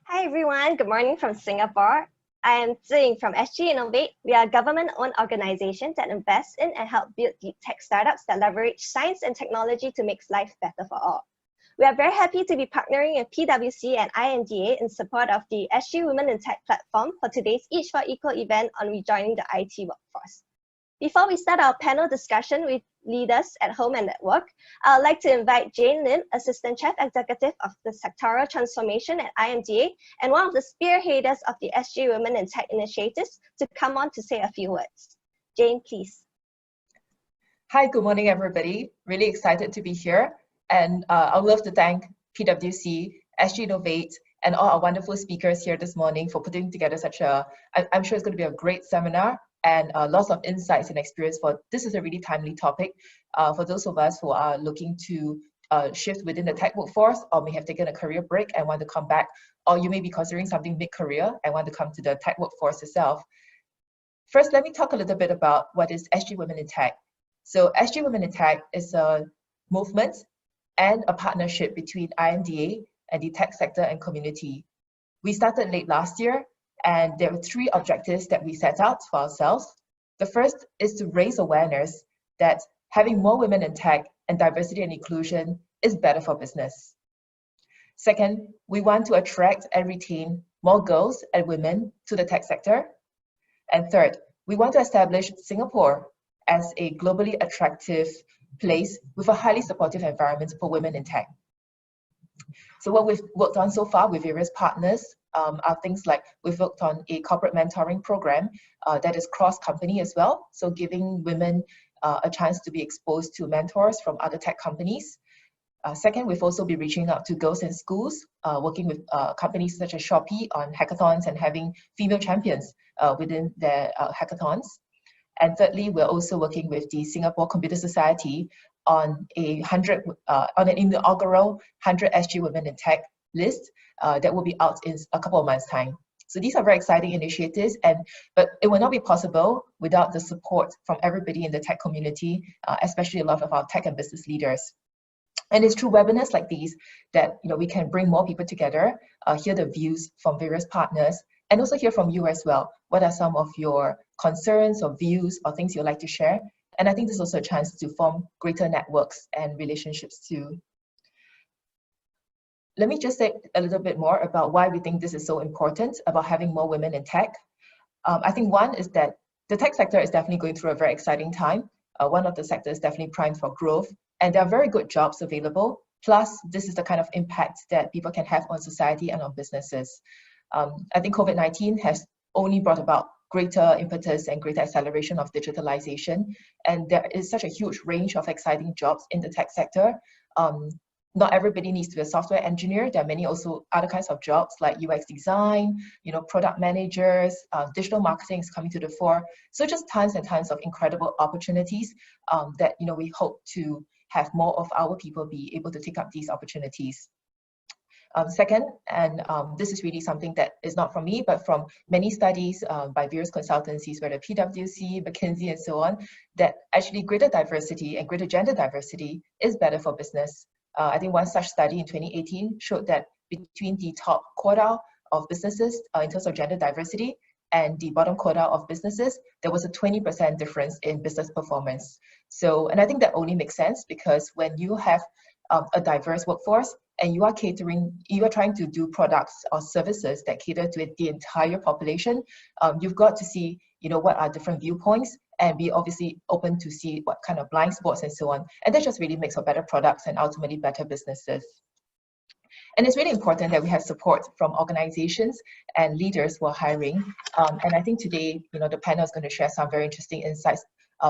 Hi everyone, good morning from Singapore. I am Zing from SGInnovate. We are a government-owned organization that invests in and help build deep tech startups that leverage science and technology to make life better for all. We are very happy to be partnering with PwC and IMDA in support of the SG Women in Tech platform for today's Each for Equal event on rejoining the IT workforce. Before we start our panel discussion with leaders at home and at work, I would like to invite Jane Lim, Assistant Chief Executive of the Sectoral Transformation at IMDA and one of the spearheaders of the SG Women in Tech initiatives, to come on to say a few words. Jane, please. Hi, good morning, everybody. Really excited to be here. And I'd love to thank PwC, SGInnovate, and all our wonderful speakers here this morning for putting together such a, I'm sure it's going to be a great seminar and lots of insights and experience for, this is a really timely topic for those of us who are looking to shift within the tech workforce, or may have taken a career break and want to come back, or you may be considering something mid-career and want to come to the tech workforce itself. First, let me talk a little bit about what is SG Women in Tech. So SG Women in Tech is a movement and a partnership between IMDA and the tech sector and community. We started late last year, and there were 3 objectives that we set out for ourselves. The first is to raise awareness that having more women in tech and diversity and inclusion is better for business. Second, we want to attract and retain more girls and women to the tech sector. And third, we want to establish Singapore as a globally attractive place with a highly supportive environment for women in tech. So what we've worked on so far with various partners are things like we've worked on a corporate mentoring program that is cross-company as well. So giving women a chance to be exposed to mentors from other tech companies. Second, we've also been reaching out to girls in schools, working with companies such as Shopee on hackathons and having female champions within their hackathons. And thirdly, we're also working with the Singapore Computer Society on an inaugural 100 SG Women in Tech list that will be out in a couple of months' time. So these are very exciting initiatives, but it will not be possible without the support from everybody in the tech community, especially a lot of our tech and business leaders. And it's through webinars like these that we can bring more people together, hear the views from various partners, and also hear from you as well. What are some of your concerns or views or things you'd like to share? And I think this is also a chance to form greater networks and relationships too. Let me just say a little bit more about why we think this is so important about having more women in tech. I think one is that the tech sector is definitely going through a very exciting time. One of the sectors definitely primed for growth, and there are very good jobs available. Plus, this is the kind of impact that people can have on society and on businesses. I think COVID-19 has only brought about greater impetus and greater acceleration of digitalization. And there is such a huge range of exciting jobs in the tech sector. Not everybody needs to be a software engineer. There are many also other kinds of jobs like UX design, product managers, digital marketing is coming to the fore. So just tons and tons of incredible opportunities that we hope to have more of our people be able to take up these opportunities. Second, and this is really something that is not from me, but from many studies by various consultancies, whether PwC, McKinsey, and so on, that actually greater diversity and greater gender diversity is better for business. I think one such study in 2018 showed that between the top quartile of businesses in terms of gender diversity and the bottom quartile of businesses, there was a 20% difference in business performance. So, and I think that only makes sense because when you have a diverse workforce, and you are trying to do products or services that cater to the entire population, you've got to see, what are different viewpoints and be obviously open to see what kind of blind spots and so on. And that just really makes for better products and ultimately better businesses. And it's really important that we have support from organizations and leaders who are hiring. And I think today, the panel is going to share some very interesting insights,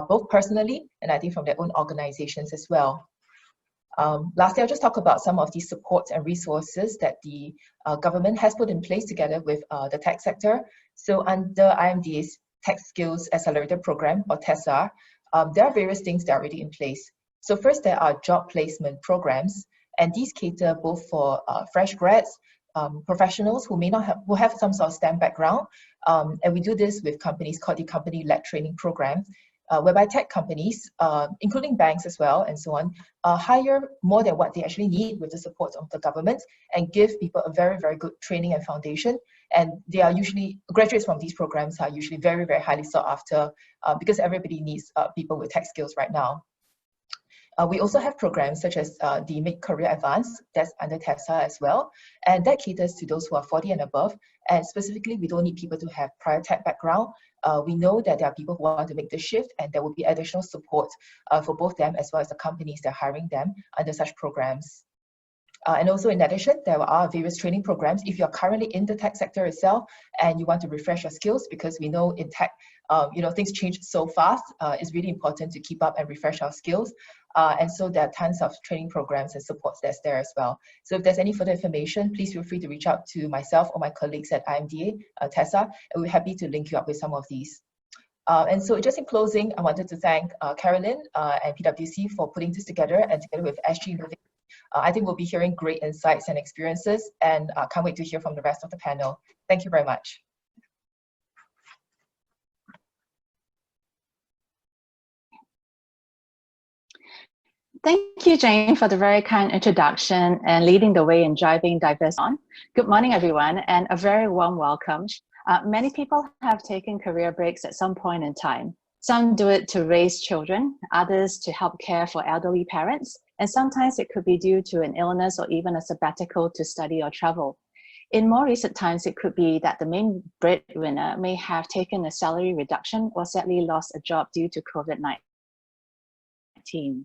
both personally and I think from their own organizations as well. Lastly, I'll just talk about some of the supports and resources that the government has put in place together with the tech sector. So under IMDA's Tech Skills Accelerator Program, or TESAR, there are various things that are already in place. So first, there are job placement programs, and these cater both for fresh grads, professionals who who have some sort of STEM background, and we do this with companies called the Company-Led Training Program. whereby tech companies, including banks as well, and so on, hire more than what they actually need with the support of the government and give people a very, very good training and foundation. And they are usually, graduates from these programs are usually very, very highly sought after because everybody needs people with tech skills right now. We also have programs such as the Mid-Career Advance, that's under TESA as well, and that caters to those who are 40 and above. And specifically, we don't need people to have prior tech background. We know that there are people who want to make the shift, and there will be additional support for both them as well as the companies that are hiring them under such programs. And also in addition, there are various training programs. If you're currently in the tech sector itself and you want to refresh your skills, because we know in tech, things change so fast, it's really important to keep up and refresh our skills. And so there are tons of training programs and supports that's there as well. So if there's any further information, please feel free to reach out to myself or my colleagues at IMDA, TESA, and we're happy to link you up with some of these. And so just in closing, I wanted to thank Carolyn and PwC for putting this together, and together with SGInnovate. I think we'll be hearing great insights and experiences, and can't wait to hear from the rest of the panel. Thank you very much. Thank you, Jane, for the very kind introduction and leading the way in driving diversity. Good morning, everyone, and a very warm welcome. Many people have taken career breaks at some point in time. Some do it to raise children, others to help care for elderly parents, and sometimes it could be due to an illness or even a sabbatical to study or travel. In more recent times, it could be that the main breadwinner may have taken a salary reduction or sadly lost a job due to COVID-19.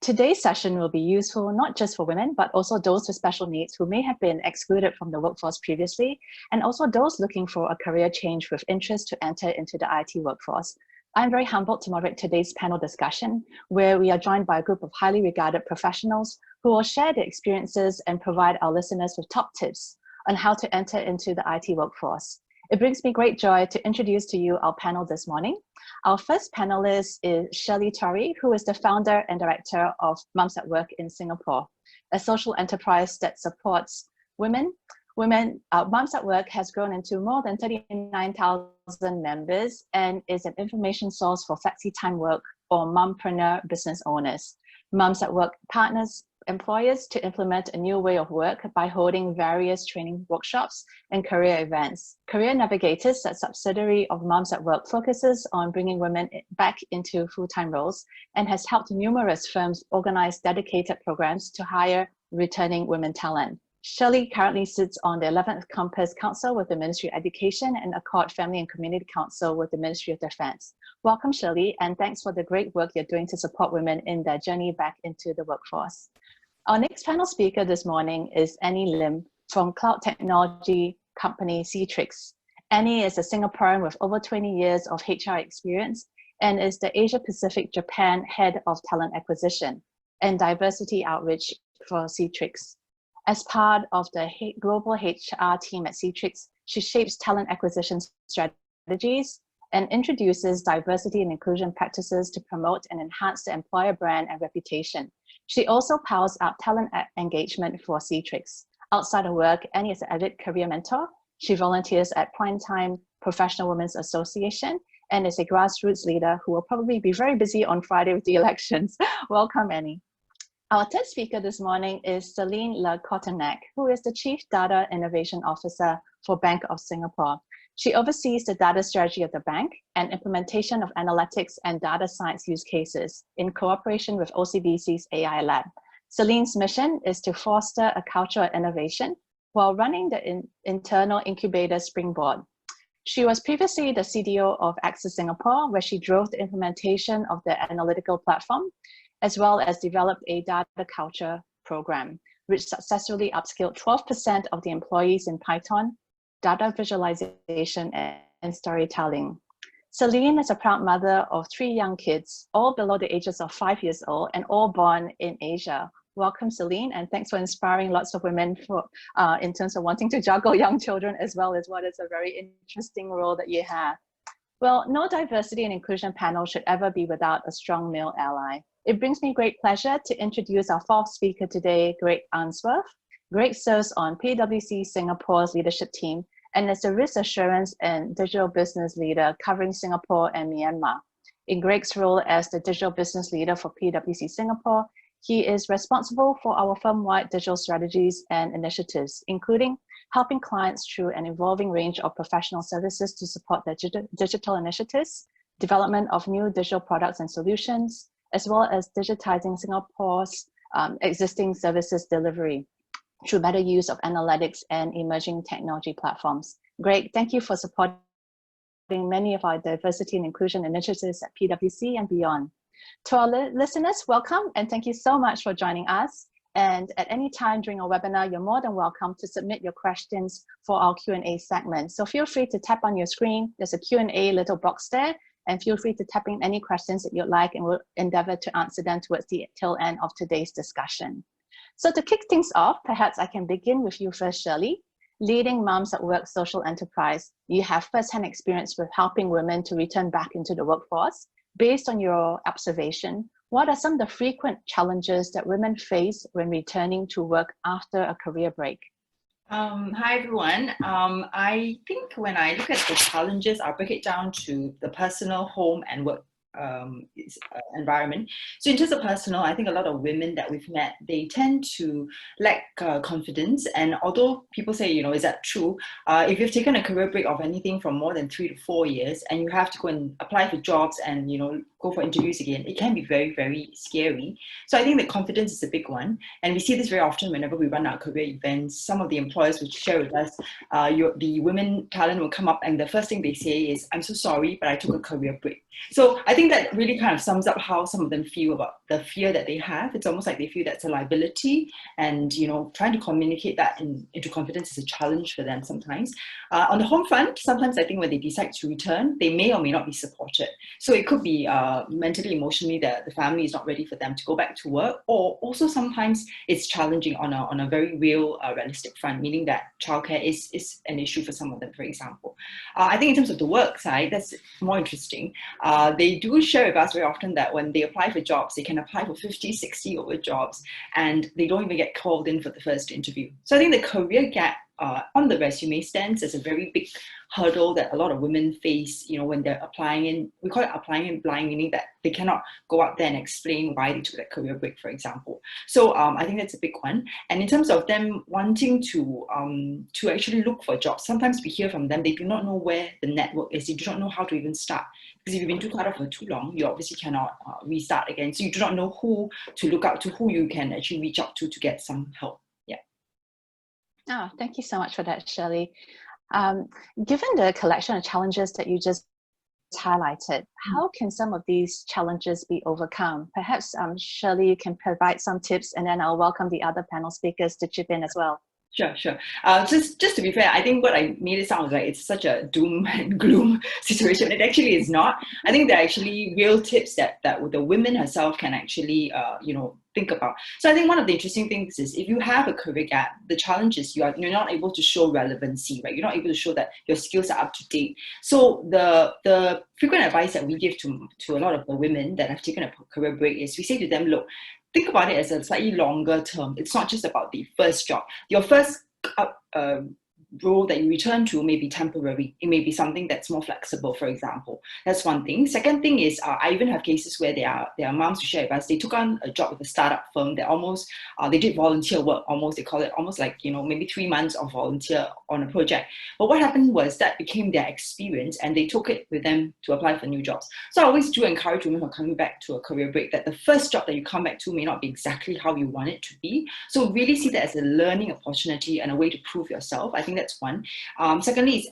Today's session will be useful not just for women, but also those with special needs who may have been excluded from the workforce previously, and also those looking for a career change with interest to enter into the IT workforce. I'm very humbled to moderate today's panel discussion, where we are joined by a group of highly regarded professionals who will share their experiences and provide our listeners with top tips on how to enter into the IT workforce. It brings me great joy to introduce to you our panel this morning. Our first panelist is Shelly Terry, who is the founder and director of Mums at Work in Singapore, a social enterprise that supports women. Mums at Work has grown into more than 39,000 members and is an information source for flexi-time work or mumpreneur business owners. Mums at Work partners employers to implement a new way of work by holding various training workshops and career events. Career Navigators, a subsidiary of Mums at Work, focuses on bringing women back into full-time roles and has helped numerous firms organize dedicated programs to hire returning women talent. Shelly currently sits on the 11th Compass Council with the Ministry of Education and Accord Family and Community Council with the Ministry of Defense. Welcome, Shelly, and thanks for the great work you're doing to support women in their journey back into the workforce. Our next panel speaker this morning is Annie Lim from cloud technology company Citrix. Annie is a Singaporean with over 20 years of HR experience and is the Asia Pacific Japan Head of Talent Acquisition and Diversity Outreach for Citrix. As part of the global HR team at Citrix, she shapes talent acquisition strategies and introduces diversity and inclusion practices to promote and enhance the employer brand and reputation. She also powers up talent engagement for Citrix. Outside of work, Annie is an avid career mentor. She volunteers at Primetime Professional Women's Association and is a grassroots leader who will probably be very busy on Friday with the elections. Welcome, Annie. Our third speaker this morning is Celine Le Courtenac, who is the Chief Data Innovation Officer for Bank of Singapore. She oversees the data strategy of the bank and implementation of analytics and data science use cases in cooperation with OCBC's AI Lab. Celine's mission is to foster a culture of innovation while running the internal incubator Springboard. She was previously the CDO of Access Singapore, where she drove the implementation of the analytical platform, as well as developed a data culture program, which successfully upskilled 12% of the employees in Python, data visualization, and storytelling. Celine is a proud mother of 3 young kids, all below the ages of 5 years old and all born in Asia. Welcome, Celine, and thanks for inspiring lots of women in terms of wanting to juggle young children as well as what is a very interesting role that you have. Well, no diversity and inclusion panel should ever be without a strong male ally. It brings me great pleasure to introduce our fourth speaker today, Greg Unsworth. Greg serves on PwC Singapore's leadership team and is a risk assurance and digital business leader covering Singapore and Myanmar. In Greg's role as the digital business leader for PwC Singapore, he is responsible for our firm-wide digital strategies and initiatives, including helping clients through an evolving range of professional services to support their digital initiatives, development of new digital products and solutions, as well as digitizing Singapore's existing services delivery through better use of analytics and emerging technology platforms. Greg, thank you for supporting many of our diversity and inclusion initiatives at PwC and beyond. To our listeners, welcome and thank you so much for joining us. And at any time during our webinar, you're more than welcome to submit your questions for our Q&A segment. So feel free to tap on your screen. There's a Q&A little box there, and feel free to tap in any questions that you'd like, and we'll endeavor to answer them towards the tail end of today's discussion. So to kick things off, perhaps I can begin with you first, Shirley. Leading Moms at Work social enterprise, you have firsthand experience with helping women to return back into the workforce. Based on your observation, what are some of the frequent challenges that women face when returning to work after a career break? Hi, everyone. I think when I look at the challenges, I'll break it down to the personal, home, and work environment. So in terms of personal, I think a lot of women that we've met, they tend to lack confidence. And although people say, is that true? If you've taken a career break of anything from more than 3 to 4 years, and you have to go and apply for jobs and, go for interviews again, it can be very, very scary. So I think the confidence is a big one. And we see this very often whenever we run our career events. Some of the employers will share with us, the women talent will come up and the first thing they say is, I'm so sorry, but I took a career break. So I think that really kind of sums up how some of them feel about the fear that they have. It's almost like they feel that's a liability, and trying to communicate that into confidence is a challenge for them sometimes. On the home front, sometimes I think when they decide to return, they may or may not be supported. So it could be mentally, emotionally, the family is not ready for them to go back to work, or also sometimes it's challenging on a very real, realistic front, meaning that childcare is an issue for some of them, for example. I think in terms of the work side, that's more interesting. They do share with us very often that when they apply for jobs, they can apply for 50, 60 over jobs, and they don't even get called in for the first interview. So I think the career gap on the resume stands as a very big hurdle that a lot of women face, when they're applying in. We call it applying in blind, meaning that they cannot go out there and explain why they took that career break, for example. So I think that's a big one. And in terms of them wanting to actually look for jobs, sometimes we hear from them, they do not know where the network is. They do not know how to even start. Because if you've been too cut off for too long, you obviously cannot restart again. So you do not know who to look out to, who you can actually reach out to get some help. Yeah. Oh, thank you so much for that, Shirley. Given the collection of challenges that you just highlighted, how can some of these challenges be overcome? Perhaps Shirley, you can provide some tips, and then I'll welcome the other panel speakers to chip in as well. Sure. Just to be fair, I think what I made it sound like it's such a doom and gloom situation. It actually is not. I think there are actually real tips that the women herself can actually, think about. So I think one of the interesting things is if you have a career gap, the challenge is you're not able to show relevancy, right? You're not able to show that your skills are up to date. So the frequent advice that we give to a lot of the women that have taken a career break is we say to them, look, think about it as a slightly longer term. It's not just about the first job. Your first role that you return to may be temporary. It may be something that's more flexible, for example. That's one thing. Second thing is, I even have cases where there are moms who share with us, they took on a job with a startup firm that almost, they did volunteer work, almost, they call it almost like, maybe 3 months of volunteer on a project. But what happened was that became their experience, and they took it with them to apply for new jobs. So I always do encourage women who are coming back to a career break that the first job that you come back to may not be exactly how you want it to be. So really see that as a learning opportunity and a way to prove yourself. I think that's one. Secondly is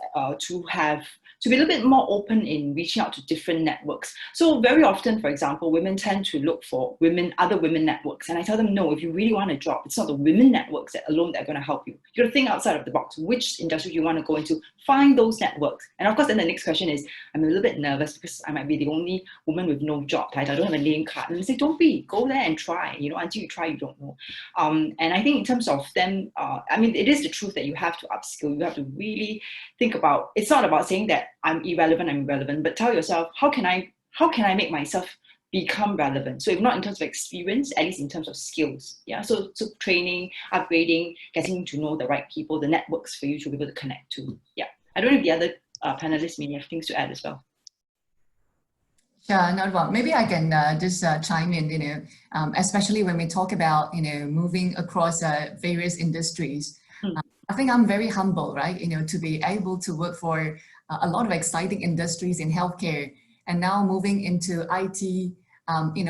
to be a little bit more open in reaching out to different networks. So very often, for example, women tend to look for other women networks. And I tell them, no, if you really want a job, it's not the women networks alone that are going to help you. You got to think outside of the box. Which industry you want to go into? Find those networks. And of course, then the next question is, I'm a little bit nervous because I might be the only woman with no job title. I don't have a name card. And I say, don't be. Go there and try. Until you try, you don't know. And I think in terms of them, it is the truth that you have to upskill. You have to really think about, it's not about saying that I'm irrelevant, but tell yourself, how can I make myself become relevant. So if not in terms of experience, at least in terms of skills. Yeah. So training, upgrading, getting to know the right people, the networks for you to be able to connect to. Yeah. I don't know if the other panelists may have things to add as well. Sure, not well. Maybe I can just chime in, especially when we talk about, moving across various industries. I think I'm very humble, right? To be able to work for a lot of exciting industries in healthcare, and now moving into IT,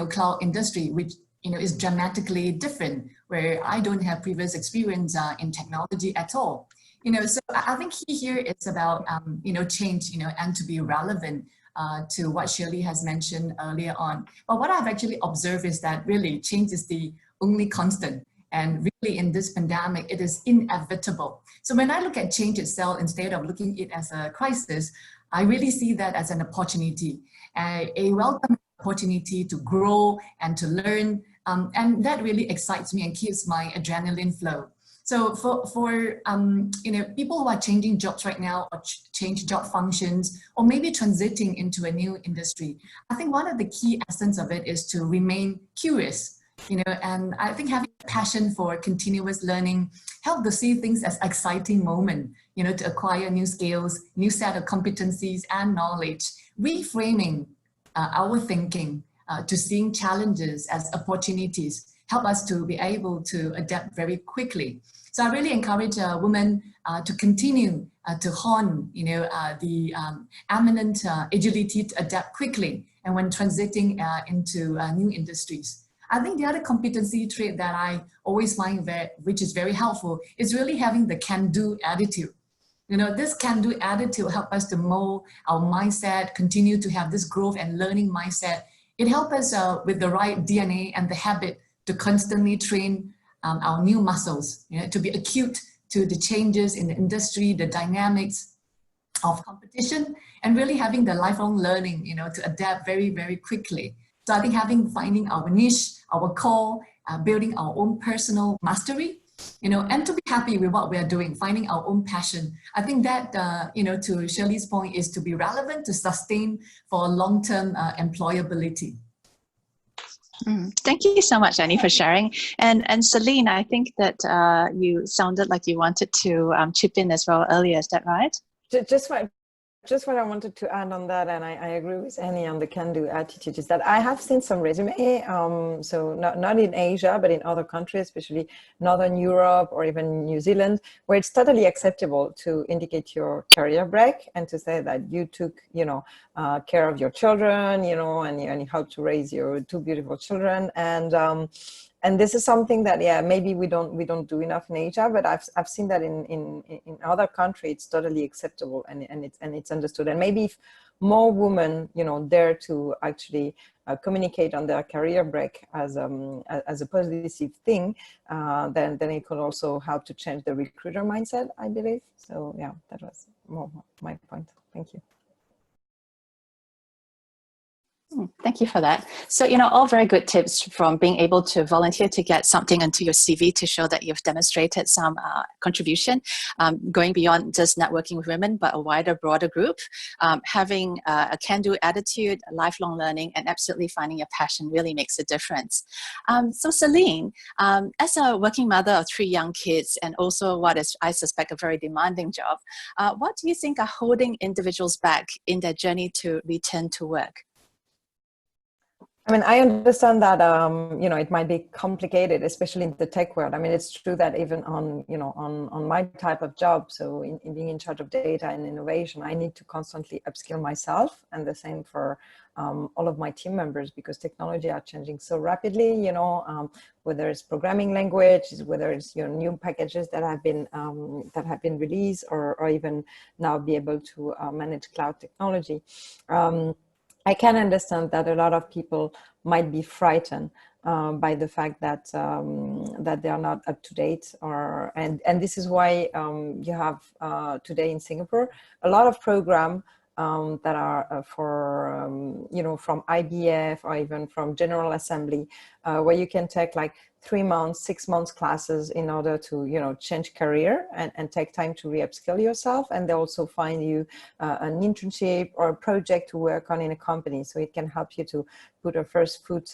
cloud industry, which, is dramatically different, where I don't have previous experience in technology at all. So I think here it's about, change, and to be relevant to what Shirley has mentioned earlier on. But what I've actually observed is that really change is the only constant. And really in this pandemic, it is inevitable. So when I look at change itself, instead of looking at it as a crisis, I really see that as an opportunity, a welcome opportunity to grow and to learn. And that really excites me and keeps my adrenaline flow. So for people who are changing jobs right now, or change job functions, or maybe transiting into a new industry, I think one of the key essence of it is to remain curious. And I think having a passion for continuous learning help to see things as exciting moment, to acquire new skills, new set of competencies and knowledge, reframing our thinking to seeing challenges as opportunities, help us to be able to adapt very quickly. So I really encourage women to continue to hone, the eminent agility to adapt quickly, and when transiting into new industries. I think the other competency trait that I always find which is very helpful is really having the can-do attitude. This can-do attitude helps us to mold our mindset, continue to have this growth and learning mindset. It helps us with the right DNA and the habit to constantly train our new muscles, to be acute to the changes in the industry, the dynamics of competition, and really having the lifelong learning, to adapt very, very quickly. So I think finding our niche, our core, building our own personal mastery, and to be happy with what we are doing, finding our own passion. I think that, to Shirley's point, is to be relevant, to sustain for long-term employability. Thank you so much, Annie, for sharing. And Celine, I think that you sounded like you wanted to chip in as well earlier. Is that right? Just what I wanted to add on that, and I agree with Annie on the can-do attitude, is that I have seen some resume, so not in Asia, but in other countries, especially Northern Europe or even New Zealand, where it's totally acceptable to indicate your career break and to say that you took, care of your children, and you helped to raise your two beautiful children, and this is something that, maybe we don't do enough in Asia, but I've seen that in other countries, it's totally acceptable and it's understood. And maybe if more women, dare to actually communicate on their career break as a positive thing, then it could also help to change the recruiter mindset, I believe. So yeah, that was more my point. Thank you. Thank you for that. So, all very good tips, from being able to volunteer to get something into your CV to show that you've demonstrated some contribution, going beyond just networking with women, but a wider, broader group, having a can-do attitude, lifelong learning, and absolutely finding your passion really makes a difference. So Celine, as a working mother of 3 young kids, and also what is, I suspect, a very demanding job, what do you think are holding individuals back in their journey to return to work? I mean, I understand that, it might be complicated, especially in the tech world. I mean, it's true that even on my type of job, so in being in charge of data and innovation, I need to constantly upskill myself, and the same for all of my team members, because technology are changing so rapidly, whether it's programming language, whether it's new packages that have been released, or even now be able to manage cloud technology. I can understand that a lot of people might be frightened by the fact that that they are not up to date, and this is why you have today in Singapore a lot of program that are from IBF or even from General Assembly, where you can take like 3 months, 6 months classes in order to, change career and take time to re-upskill yourself. And they also find you an internship or a project to work on in a company. So it can help you to put a first foot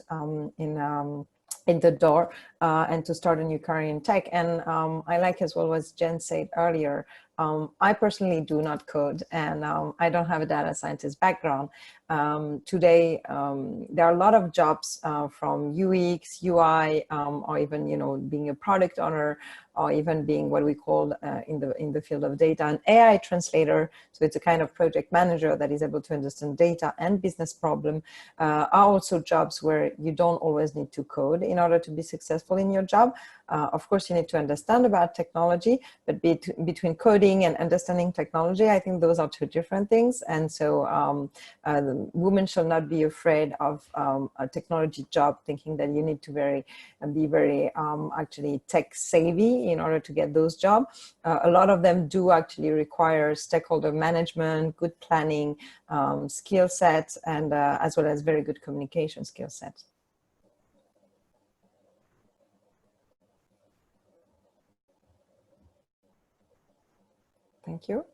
in the door and to start a new career in tech. And I like as well as Jen said earlier, I personally do not code, and I don't have a data scientist background. Today, there are a lot of jobs from UX, UI, or even being a product owner, or even being what we call in the field of data an AI translator. So it's a kind of project manager that is able to understand data and business problem. Are also jobs where you don't always need to code in order to be successful in your job. Of course, you need to understand about technology, but between coding and understanding technology, I think those are two different things. And so women should not be afraid of a technology job, thinking that you need to be very actually tech savvy in order to get those jobs. A lot of them do actually require stakeholder management, good planning, skill sets, and as well as very good communication skill sets. Thank you.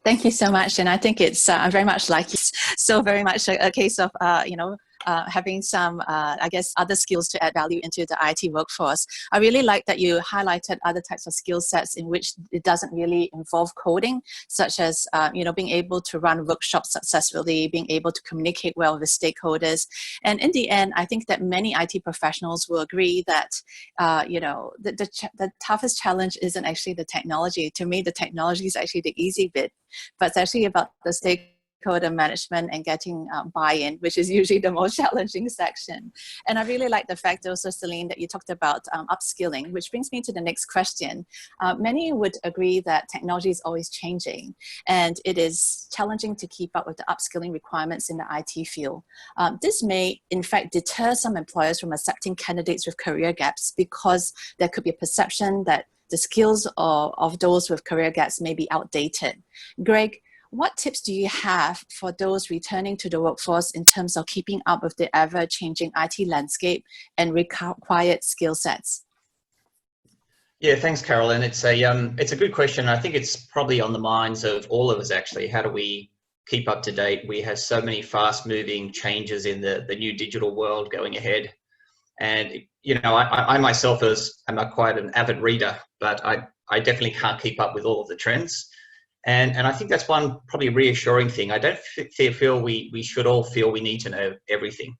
Thank you so much. And I think it's very much like so very much a case of, having some, I guess, other skills to add value into the IT workforce. I really like that you highlighted other types of skill sets in which it doesn't really involve coding, such as, being able to run workshops successfully, being able to communicate well with stakeholders. And in the end, I think that many IT professionals will agree that, the toughest challenge isn't actually the technology. To me, the technology is actually the easy bit, but it's actually about the stakeholder management and getting buy-in, which is usually the most challenging section. And I really like the fact also, Celine, that you talked about upskilling, which brings me to the next question. Many would agree that technology is always changing, and it is challenging to keep up with the upskilling requirements in the IT field. This may, in fact, deter some employers from accepting candidates with career gaps, because there could be a perception that the skills of those with career gaps may be outdated. Greg, what tips do you have for those returning to the workforce in terms of keeping up with the ever-changing IT landscape and required skill sets? Yeah, thanks, Carolyn. It's a good question. I think it's probably on the minds of all of us, actually. How do we keep up to date? We have so many fast-moving changes in the new digital world going ahead. And, I myself am quite an avid reader, but I definitely can't keep up with all of the trends. And I think that's one probably reassuring thing. I don't feel we should all feel we need to know everything.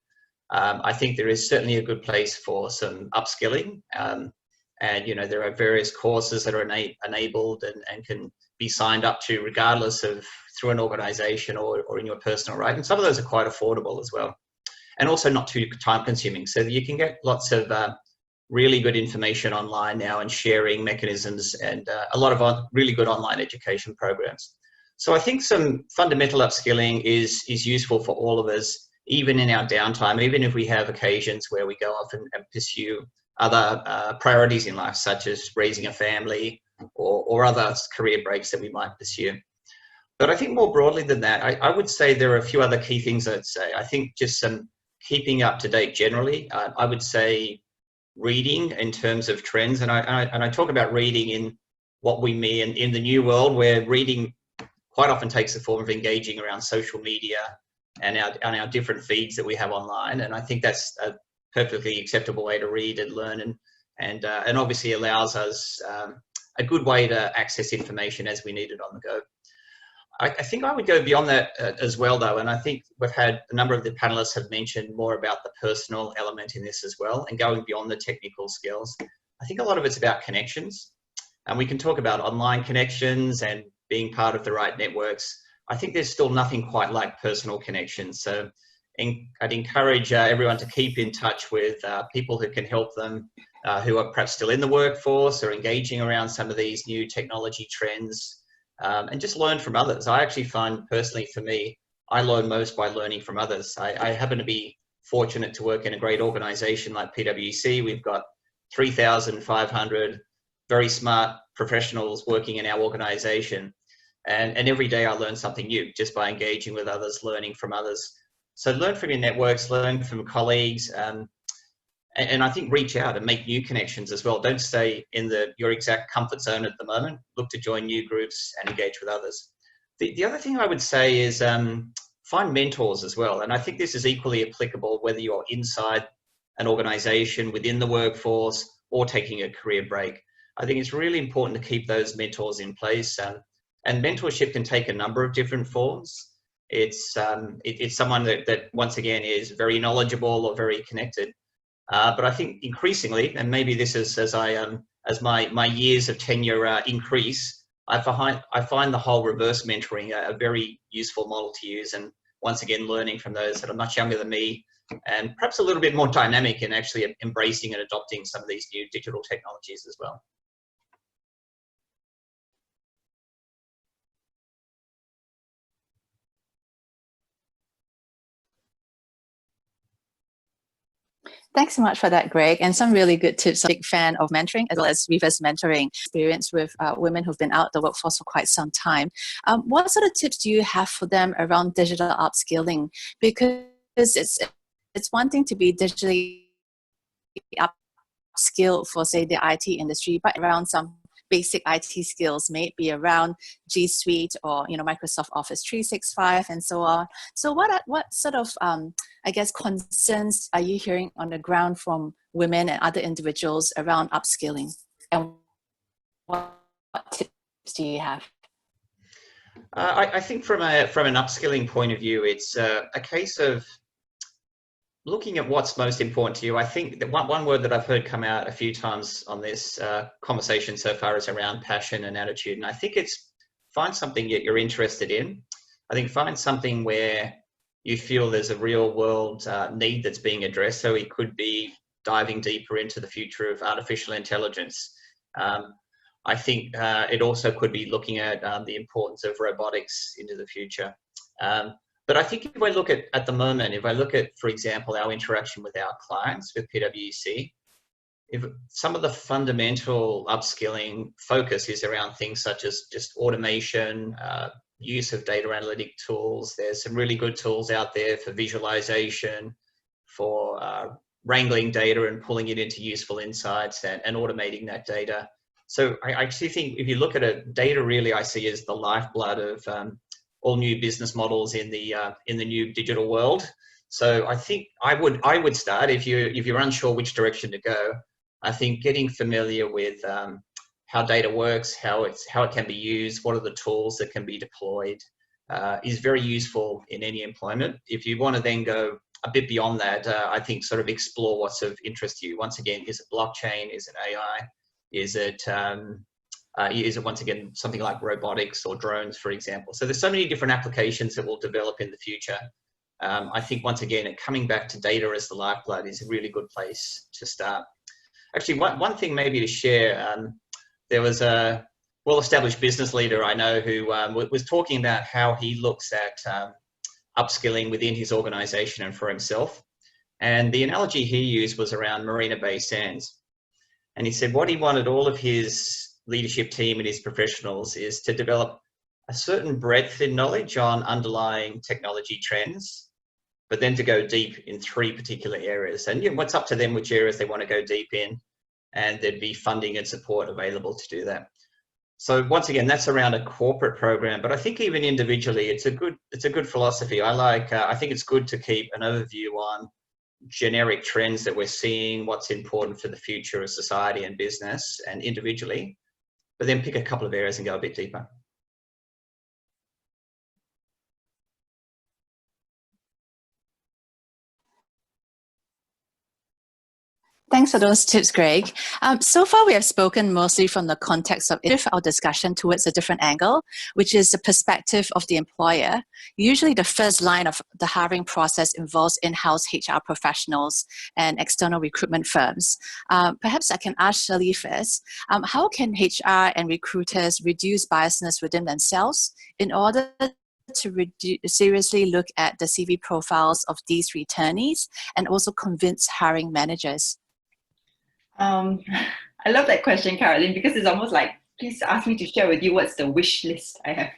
I think there is certainly a good place for some upskilling. And, there are various courses that are enabled and can be signed up to regardless of through an organization or in your personal right. And some of those are quite affordable as well. And also not too time consuming. So you can get lots of really good information online now and sharing mechanisms and a lot of really good online education programs. So I think some fundamental upskilling is useful for all of us, even in our downtime, even if we have occasions where we go off and pursue other priorities in life, such as raising a family or other career breaks that we might pursue. But I think more broadly than that, I would say there are a few other key things I'd say. I think just some keeping up to date generally. I would say reading in terms of trends, and I talk about reading in what we mean in the new world, where reading quite often takes the form of engaging around social media and our different feeds that we have online. And I think that's a perfectly acceptable way to read and learn, and obviously allows us a good way to access information as we need it on the go. I think I would go beyond that as well, though, and I think we've had a number of the panelists have mentioned more about the personal element in this as well, and going beyond the technical skills. I think a lot of it's about connections, and we can talk about online connections and being part of the right networks. I think there's still nothing quite like personal connections. So I'd encourage everyone to keep in touch with people who can help them, who are perhaps still in the workforce or engaging around some of these new technology trends. And just learn from others. I actually find personally for me, I learn most by learning from others. I happen to be fortunate to work in a great organization like PwC. We've got 3,500 very smart professionals working in our organization. And every day I learn something new just by engaging with others, learning from others. So learn from your networks, learn from colleagues, and I think reach out and make new connections as well. Don't stay in your exact comfort zone at the moment. Look to join new groups and engage with others. The other thing I would say is find mentors as well. And I think this is equally applicable whether you're inside an organization, within the workforce, or taking a career break. I think it's really important to keep those mentors in place. And mentorship can take a number of different forms. It's someone that once again is very knowledgeable or very connected. But I think increasingly, and maybe this is as my years of tenure increase, I find the whole reverse mentoring a very useful model to use. And once again, learning from those that are much younger than me and perhaps a little bit more dynamic in actually embracing and adopting some of these new digital technologies as well. Thanks so much for that, Greg, and some really good tips. I'm a big fan of mentoring as well as reverse mentoring experience with women who've been out the workforce for quite some time. What sort of tips do you have for them around digital upskilling? Because it's one thing to be digitally upskilled for, say, the IT industry, but around some basic IT skills, may it be around G Suite or Microsoft Office 365 and so on. So what sort of I guess concerns are you hearing on the ground from women and other individuals around upskilling, and what tips do you have? I think from an upskilling point of view, it's a case of looking at what's most important to you. I think that one word that I've heard come out a few times on this conversation so far is around passion and attitude. And I think it's find something that you're interested in. I think find something where you feel there's a real world need that's being addressed. So it could be diving deeper into the future of artificial intelligence. I think it also could be looking at the importance of robotics into the future. But I think if I look at the moment, if I look at, for example, our interaction with our clients with PwC, if some of the fundamental upskilling focus is around things such as just automation, use of data analytic tools. There's some really good tools out there for visualization, for wrangling data and pulling it into useful insights and automating that data. So I actually think if you look at it, data really I see as the lifeblood of all new business models in the new digital world. So I think I would start if you're unsure which direction to go. I think getting familiar with how data works, how it can be used, what are the tools that can be deployed, is very useful in any employment. If you want to then go a bit beyond that, I think sort of explore what's of interest to you. Once again, is it blockchain? Is it AI? Is it once again something like robotics or drones, for example? So there's so many different applications that will develop in the future. I think once again, coming back to data as the lifeblood is a really good place to start. Actually, one thing maybe to share, there was a well-established business leader I know who was talking about how he looks at upskilling within his organization and for himself. And the analogy he used was around Marina Bay Sands. And he said what he wanted all of his leadership team and his professionals is to develop a certain breadth in knowledge on underlying technology trends, but then to go deep in 3 particular areas. And what's up to them which areas they want to go deep in, and there'd be funding and support available to do that. So once again, that's around a corporate program, but I think even individually, it's a good philosophy. I think it's good to keep an overview on generic trends that we're seeing, what's important for the future of society and business and individually, but then pick a couple of areas and go a bit deeper. Thanks for those tips, Greg. So far, we have spoken mostly from the context of our discussion towards a different angle, which is the perspective of the employer. Usually, the first line of the hiring process involves in-house HR professionals and external recruitment firms. Perhaps I can ask Shelly first. How can HR and recruiters reduce biasness within themselves in order to seriously look at the CV profiles of these returnees and also convince hiring managers? I love that question, Caroline, because it's almost like please ask me to share with you what's the wish list I have.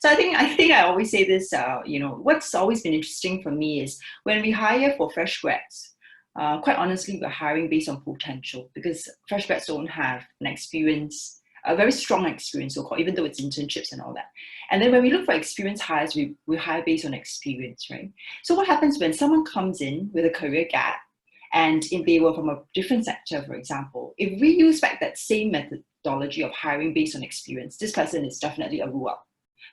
So I think I always say this. What's always been interesting for me is when we hire for fresh grads. Quite honestly, we're hiring based on potential because fresh grads don't have an experience, a very strong experience, so-called, even though it's internships and all that. And then when we look for experienced hires, we hire based on experience, right? So what happens when someone comes in with a career gap, and if they were from a different sector, for example, if we use back that same methodology of hiring based on experience, this person is definitely a rule out.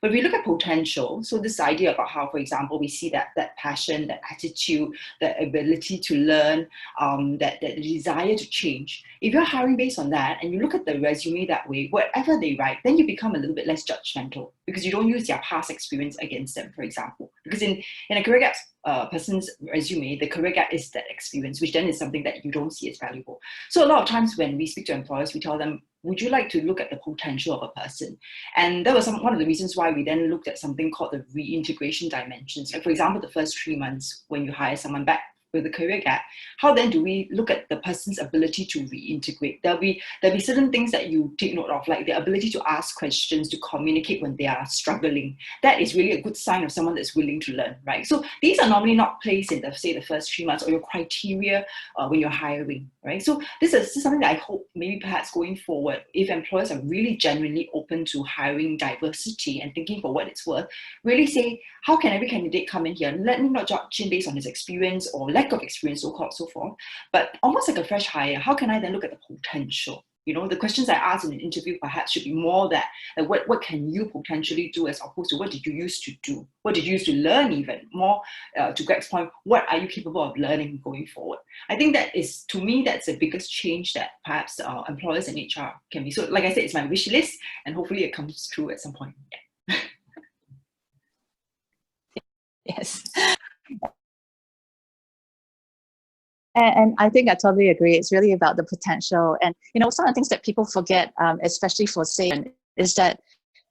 But we look at potential, so this idea about how, for example, we see that passion, that attitude, that ability to learn, that desire to change. If you're hiring based on that and you look at the resume that way, whatever they write, then you become a little bit less judgmental because you don't use their past experience against them, for example. Because in a career gap person's resume, the career gap is that experience, which then is something that you don't see as valuable. So a lot of times when we speak to employers, we tell them, would you like to look at the potential of a person? And that was one of the reasons why we then looked at something called the reintegration dimensions. Like, for example, the first 3 months when you hire someone back with a career gap, how then do we look at the person's ability to reintegrate? There'll be certain things that you take note of, like the ability to ask questions, to communicate when they are struggling. That is really a good sign of someone that's willing to learn, right? So these are normally not placed in the first 3 months or your criteria when you're hiring, right? So this is something that I hope maybe perhaps going forward, if employers are really genuinely open to hiring diversity and thinking for what it's worth, really say, how can every candidate come in here? Let me not judge him based on his experience or lack of experience, so-called, so forth, but almost like a fresh hire. How can I then look at the potential? The questions I ask in an interview perhaps should be more that what can you potentially do as opposed to what did you used to do? What did you used to learn even? More to Greg's point, what are you capable of learning going forward? I think that is, to me, that's the biggest change that perhaps employers and HR can be. So like I said, it's my wish list and hopefully it comes true at some point. Yeah. Yes. And I think I totally agree. It's really about the potential. And, some of the things that people forget, especially for SAIN, is that,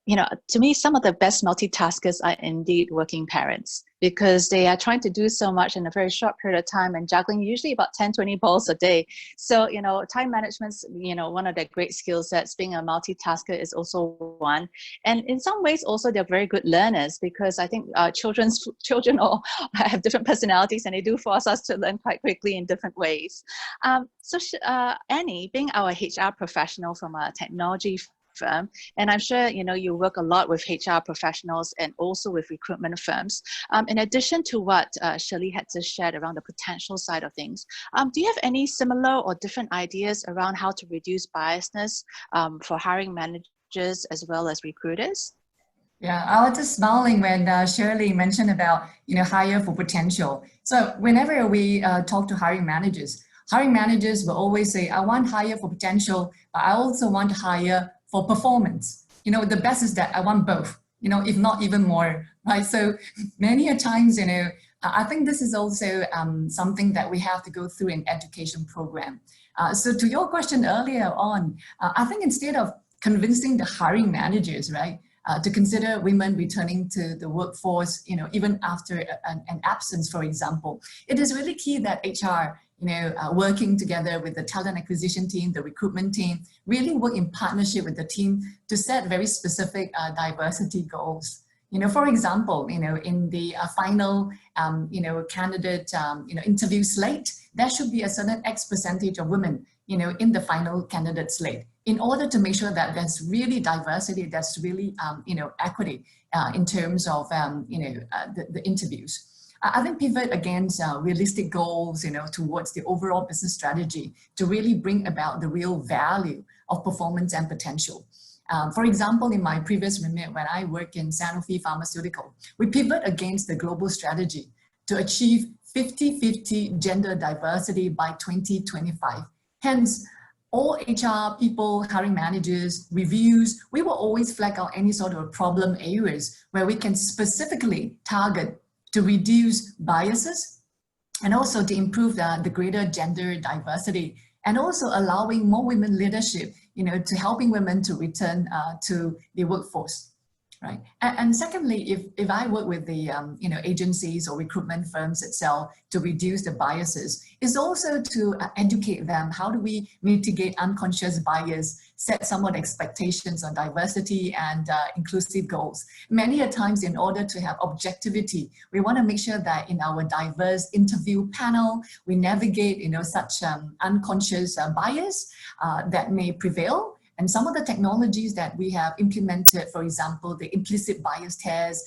to me, some of the best multitaskers are indeed working parents because they are trying to do so much in a very short period of time and juggling usually about 10, 20 balls a day. So, time management's, one of their great skill sets. Being a multitasker is also one. And in some ways also they're very good learners because I think children all have different personalities and they do force us to learn quite quickly in different ways. So Annie, being our HR professional from a technology firm, and I'm sure you work a lot with HR professionals and also with recruitment firms. In addition to what Shelly had just shared around the potential side of things, do you have any similar or different ideas around how to reduce biasness for hiring managers as well as recruiters? Yeah, I was just smiling when Shirley mentioned about hire for potential. So whenever we talk to hiring managers will always say, I want hire for potential, but I also want to hire for performance. The best is that I want both, if not even more, right? So many a times, I think this is also something that we have to go through an education program. So to your question earlier on, I think instead of convincing the hiring managers, right, to consider women returning to the workforce, even after an absence, for example, it is really key that HR, working together with the talent acquisition team, the recruitment team, really work in partnership with the team to set very specific diversity goals. For example, in the final, candidate, interview slate, there should be a certain X percentage of women, in the final candidate slate, in order to make sure that there's really diversity, that's really, equity in terms of, the interviews. I think pivot against realistic goals, towards the overall business strategy to really bring about the real value of performance and potential. For example, in my previous remit, when I work in Sanofi Pharmaceutical, we pivot against the global strategy to achieve 50-50 gender diversity by 2025. Hence, all HR people, hiring managers, reviews, we will always flag out any sort of problem areas where we can specifically target to reduce biases and also to improve the greater gender diversity and also allowing more women leadership, to helping women to return to the workforce. Right. And secondly, if I work with the agencies or recruitment firms itself to reduce the biases, is also to educate them. How do we mitigate unconscious bias, set somewhat expectations on diversity and inclusive goals? Many a times, in order to have objectivity, we want to make sure that in our diverse interview panel, we navigate such unconscious bias that may prevail. And some of the technologies that we have implemented, for example, the implicit bias test,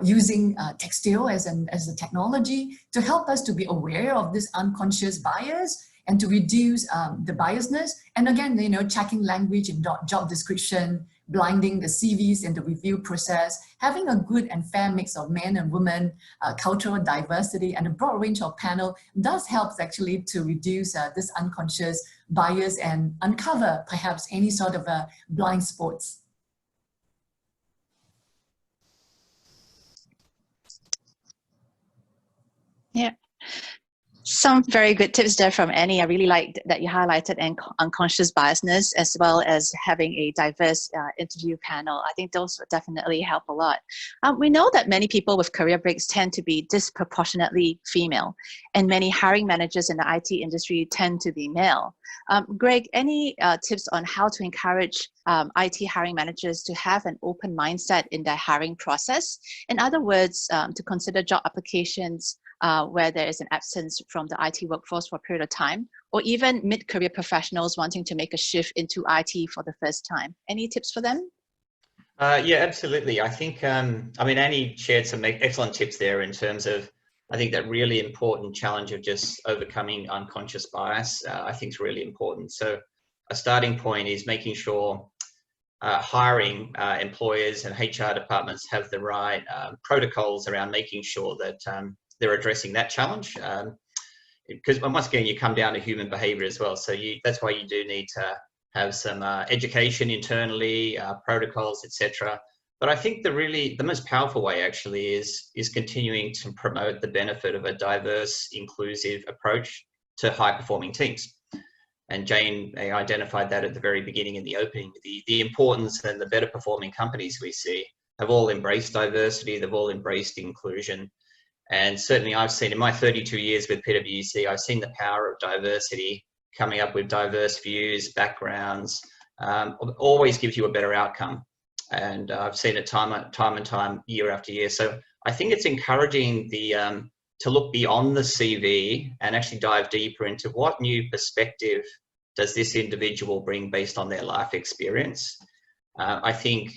using textile as a technology to help us to be aware of this unconscious bias and to reduce the biasness. And again, checking language in job description, blinding the CVs in the review process, having a good and fair mix of men and women, cultural diversity, and a broad range of panel does help actually to reduce this unconscious bias and uncover perhaps any sort of blind spots. Yeah. Some very good tips there from Annie. I really liked that you highlighted unconscious biasness as well as having a diverse interview panel. I think those would definitely help a lot. We know that many people with career breaks tend to be disproportionately female, and many hiring managers in the IT industry tend to be male. Greg, any tips on how to encourage IT hiring managers to have an open mindset in their hiring process? In other words, to consider job applications where there is an absence from the IT workforce for a period of time, or even mid-career professionals wanting to make a shift into IT for the first time. Any tips for them? Yeah, absolutely. I think, Annie shared some excellent tips there in terms of, I think that really important challenge of just overcoming unconscious bias, I think is really important. So a starting point is making sure hiring employers and HR departments have the right protocols around making sure that they're addressing that challenge, because once again you come down to human behavior as well, so that's why you do need to have some education internally, protocols, etc. But I think the most powerful way actually is continuing to promote the benefit of a diverse, inclusive approach to high performing teams. And Jane identified that at the very beginning in the opening. The importance and the better performing companies we see have all embraced diversity, they've all embraced inclusion. And certainly I've seen in my 32 years with PwC, I've seen the power of diversity, coming up with diverse views, backgrounds, always gives you a better outcome. And I've seen it time and time, year after year. So I think it's encouraging to look beyond the CV and actually dive deeper into what new perspective does this individual bring based on their life experience. I think,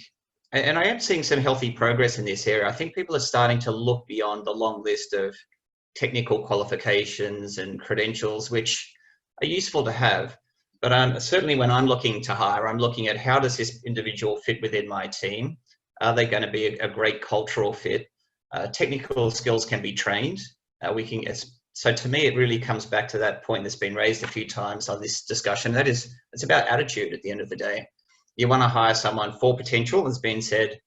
and I am seeing some healthy progress in this area. I think people are starting to look beyond the long list of technical qualifications and credentials, which are useful to have. But certainly when I'm looking to hire, I'm looking at how does this individual fit within my team? Are they going to be a great cultural fit? Technical skills can be trained. So to me, it really comes back to that point that's been raised a few times on this discussion. That is, it's about attitude at the end of the day. You want to hire someone for potential, as been said.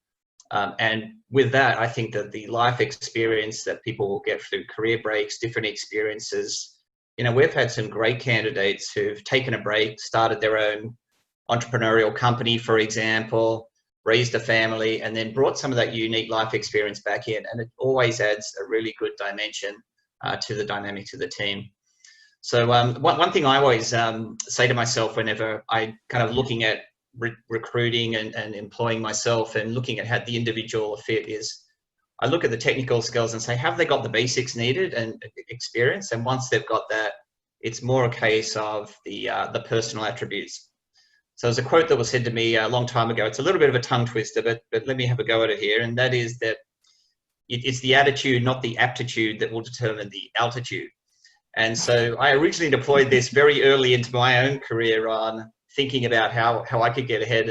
And with that, I think that the life experience that people will get through career breaks, different experiences, we've had some great candidates who've taken a break, started their own entrepreneurial company, for example, raised a family, and then brought some of that unique life experience back in. And it always adds a really good dimension to the dynamics of the team. So one thing I always say to myself whenever I kind of looking at recruiting and employing myself and looking at how the individual fit is, I look at the technical skills and say, have they got the basics needed and experience? And once they've got that, it's more a case of the personal attributes. So there's a quote that was said to me a long time ago. It's a little bit of a tongue twister, but let me have a go at it here. And that is that it's the attitude, not the aptitude, that will determine the altitude. And so I originally deployed this very early into my own career on thinking about how I could get ahead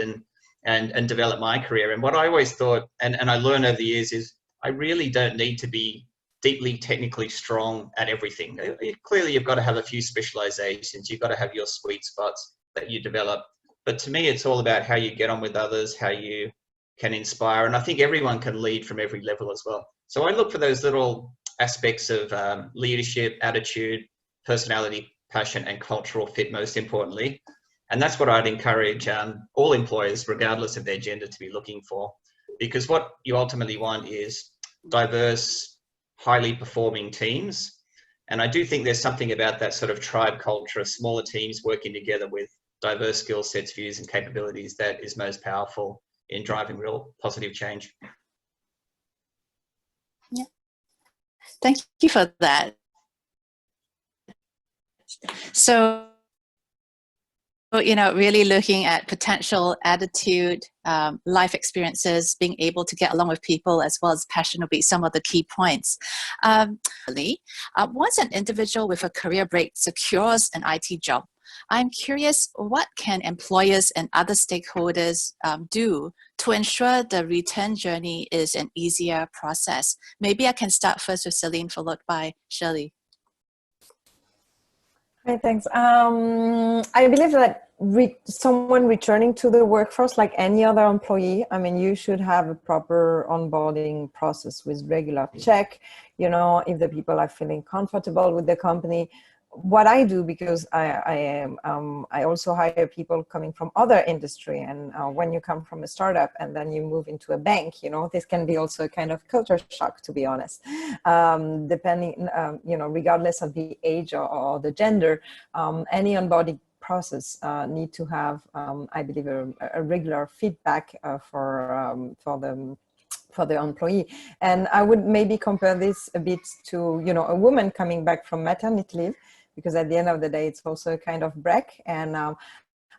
and develop my career. And what I always thought, and I learned over the years, is I really don't need to be deeply technically strong at everything. Clearly, you've got to have a few specializations. You've got to have your sweet spots that you develop. But to me, it's all about how you get on with others, how you can inspire. And I think everyone can lead from every level as well. So I look for those little aspects of leadership, attitude, personality, passion, and cultural fit, most importantly. And that's what I'd encourage all employers, regardless of their gender, to be looking for. because what you ultimately want is diverse, highly performing teams. And I do think there's something about that sort of tribe culture, smaller teams working together with diverse skill sets, views, and capabilities that is most powerful in driving real positive change. Yeah. Thank you for that. So, you know, really looking at potential, attitude, life experiences, being able to get along with people, as well as passion will be some of the key points. Once an individual with a career break secures an IT job, I'm curious, what can employers and other stakeholders do to ensure the return journey is an easier process? Maybe I can start first with Celine, followed by Shelly. Hi, thanks. I believe that someone returning to the workforce, like any other employee, I mean, you should have a proper onboarding process with regular check, you know, if the people are feeling comfortable with the company. What I do, because I also hire people coming from other industry, and when you come from a startup and then you move into a bank, you know, this can be also a kind of culture shock, to be honest. Depending, you know, regardless of the age or the gender, any onboarding process need to have, I believe, a regular feedback for the employee. And I would maybe compare this a bit to, you know, a woman coming back from maternity leave, because at the end of the day, it's also a kind of break. And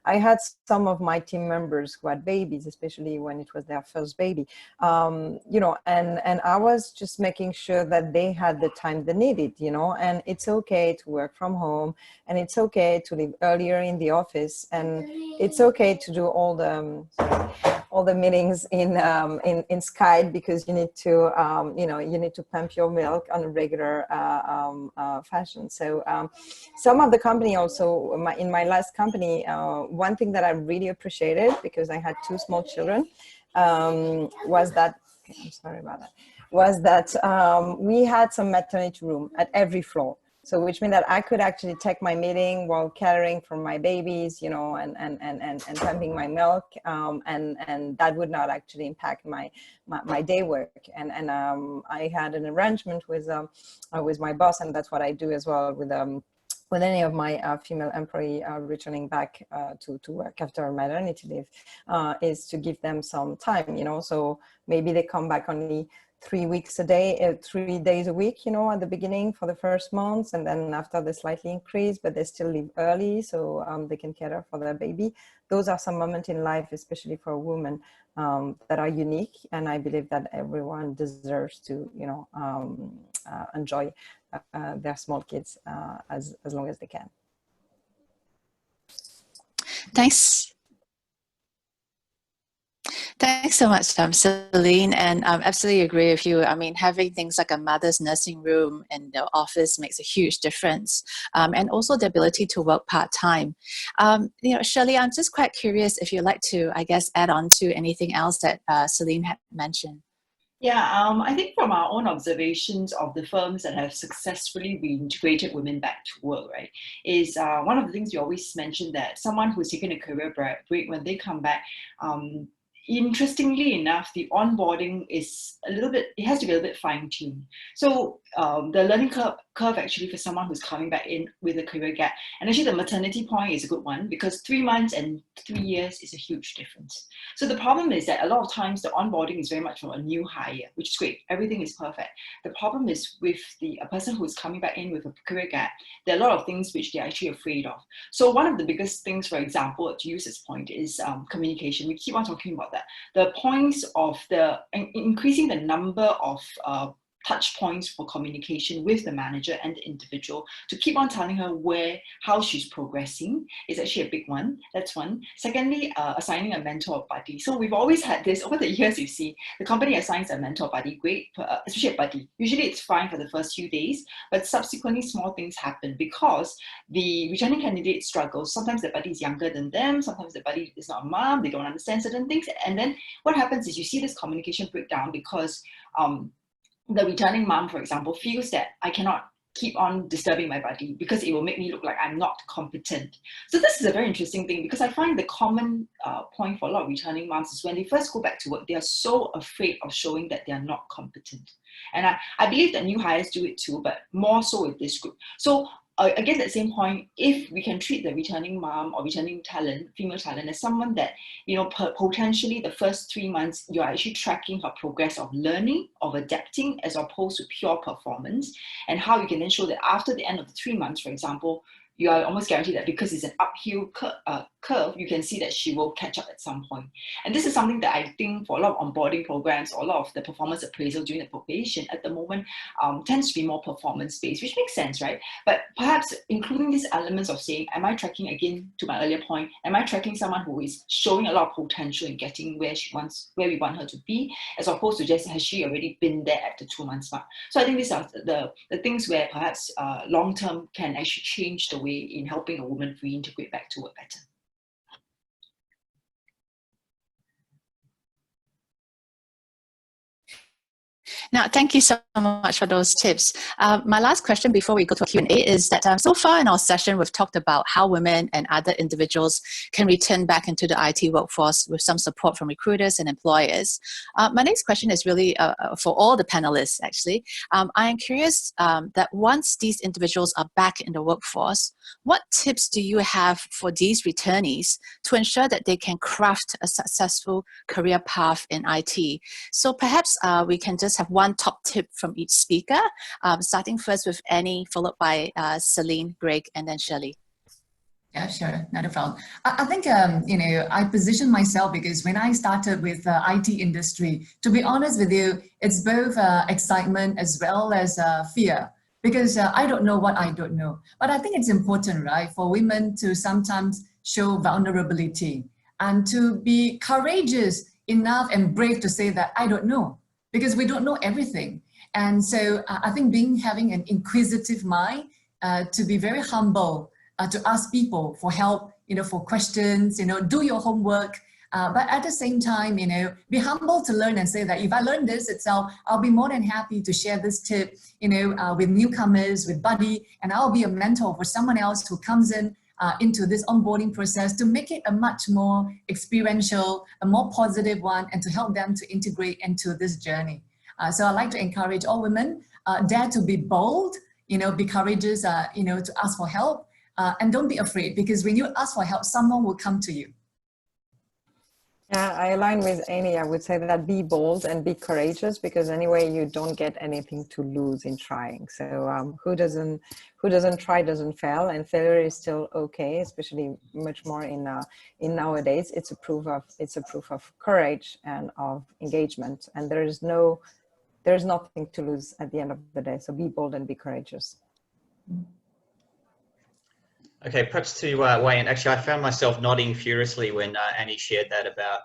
I had some of my team members who had babies, especially when it was their first baby, you know, and I was just making sure that they had the time they needed, you know, and it's okay to work from home, and it's okay to leave earlier in the office, and it's okay to do all the meetings in Skype, because you need to, you know, you need to pump your milk on a regular fashion. So some of the company also, in my last company, one thing that I really appreciated, because I had 2 small children, was that, okay, I'm sorry about that, was that we had some maternity room at every floor. So which means that I could actually take my meeting while caring for my babies, you know, and pumping my milk, and that would not actually impact my day work. And I had an arrangement with my boss, and that's what I do as well with any of my female employee returning back to work after maternity leave, is to give them some time, you know. So maybe they come back only 3 weeks a day, 3 days a week, you know, at the beginning for the first months, and then after they slightly increase, but they still leave early, so they can care for their baby. Those are some moments in life, especially for a woman, that are unique, and I believe that everyone deserves to, you know, enjoy their small kids as long as they can. Thanks. Thanks so much, Celine, and I absolutely agree with you. I mean, having things like a mother's nursing room in the office makes a huge difference, and also the ability to work part-time. You know, Shelly, I'm just quite curious if you'd like to, I guess, add on to anything else that Celine had mentioned. Yeah, I think from our own observations of the firms that have successfully reintegrated women back to work, right, is one of the things we always mention, that someone who's taken a career break, when they come back, interestingly enough, the onboarding is it has to be a little bit fine-tuned. So the learning curve actually for someone who's coming back in with a career gap, and actually the maternity point is a good one, because 3 months and 3 years is a huge difference. So the problem is that a lot of times the onboarding is very much from a new hire, which is great, everything is perfect. The problem is with a person who's coming back in with a career gap, there are a lot of things which they're actually afraid of. So one of the biggest things, for example, to use this point, is communication. We keep on talking about that. The points of increasing the number of touch points for communication with the manager and the individual, to keep on telling her how she's progressing, is actually a big one. That's one. Secondly, assigning a mentor or buddy. So we've always had this over the years. You see, the company assigns a mentor buddy, great, especially a buddy. Usually it's fine for the first few days, but subsequently small things happen because the returning candidate struggles. Sometimes the buddy is younger than them. Sometimes the buddy is not a mom. They don't understand certain things. And then what happens is you see this communication breakdown because the returning mom, for example, feels that I cannot keep on disturbing my body because it will make me look like I'm not competent. So this is a very interesting thing, because I find the common point for a lot of returning moms is when they first go back to work, they are so afraid of showing that they are not competent. And I believe that new hires do it too, but more so with this group. So again, at the same point, if we can treat the returning mom or returning talent, female talent, as someone that, you know, potentially the first 3 months, you're actually tracking her progress of learning, of adapting, as opposed to pure performance, and how you can then show that after the end of the 3 months, for example, you are almost guaranteed that because it's an uphill curve, you can see that she will catch up at some point. And this is something that I think for a lot of onboarding programs or a lot of the performance appraisal during the probation at the moment tends to be more performance-based, which makes sense, right? But perhaps including these elements of saying, am I tracking, again, to my earlier point, am I tracking someone who is showing a lot of potential in getting where we want her to be, as opposed to just, has she already been there at the 2 months mark? So I think these are the things where perhaps long-term can actually change the way in helping a woman reintegrate back to work better. Now, thank you so much for those tips. My last question before we go to Q&A is that so far in our session, we've talked about how women and other individuals can return back into the IT workforce with some support from recruiters and employers. My next question is really for all the panelists, actually. I am curious that once these individuals are back in the workforce, what tips do you have for these returnees to ensure that they can craft a successful career path in IT? So perhaps we can just have one top tip from each speaker, starting first with Annie, followed by Celine, Greg, and then Shelly. Yeah, sure, not a problem. I think, you know, I position myself because when I started with the IT industry, to be honest with you, it's both excitement as well as fear, because I don't know what I don't know. But I think it's important, right, for women to sometimes show vulnerability and to be courageous enough and brave to say that I don't know, because we don't know everything. And so I think having an inquisitive mind, to be very humble, to ask people for help, you know, for questions, you know, do your homework. But at the same time, you know, be humble to learn and say that if I learn this itself, I'll be more than happy to share this tip, you know, with newcomers, with buddy, and I'll be a mentor for someone else who comes in into this onboarding process to make it a much more experiential, a more positive one, and to help them to integrate into this journey. So I'd like to encourage all women, dare to be bold, you know, be courageous, you know, to ask for help, and don't be afraid, because when you ask for help, someone will come to you. Yeah, I align with Annie. I would say that be bold and be courageous, because anyway, you don't get anything to lose in trying. So who doesn't try doesn't fail, and failure is still okay, especially much more in nowadays. It's a proof of courage and of engagement, and there's nothing to lose at the end of the day. So be bold and be courageous. Okay, perhaps to weigh in. Actually, I found myself nodding furiously when Annie shared that about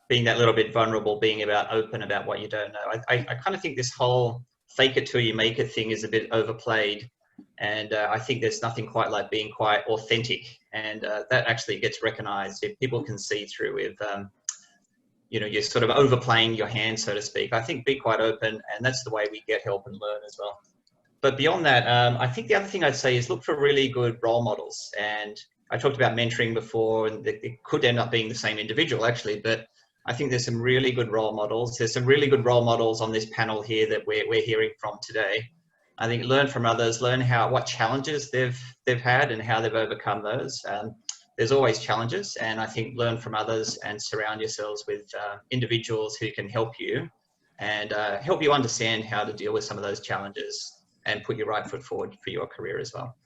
being that little bit vulnerable, being about open about what you don't know. I kind of think this whole fake it till you make it thing is a bit overplayed. And I think there's nothing quite like being quite authentic. And that actually gets recognized. If people can see through with, you know, you're sort of overplaying your hand, so to speak. I think be quite open, and that's the way we get help and learn as well. But beyond that, I think the other thing I'd say is look for really good role models. And I talked about mentoring before, and it could end up being the same individual actually, but I think there's some really good role models. There's some really good role models on this panel here that we're hearing from today. I think learn from others, learn what challenges they've had and how they've overcome those. There's always challenges, and I think learn from others and surround yourselves with individuals who can help you and help you understand how to deal with some of those challenges and put your right foot forward for your career as well.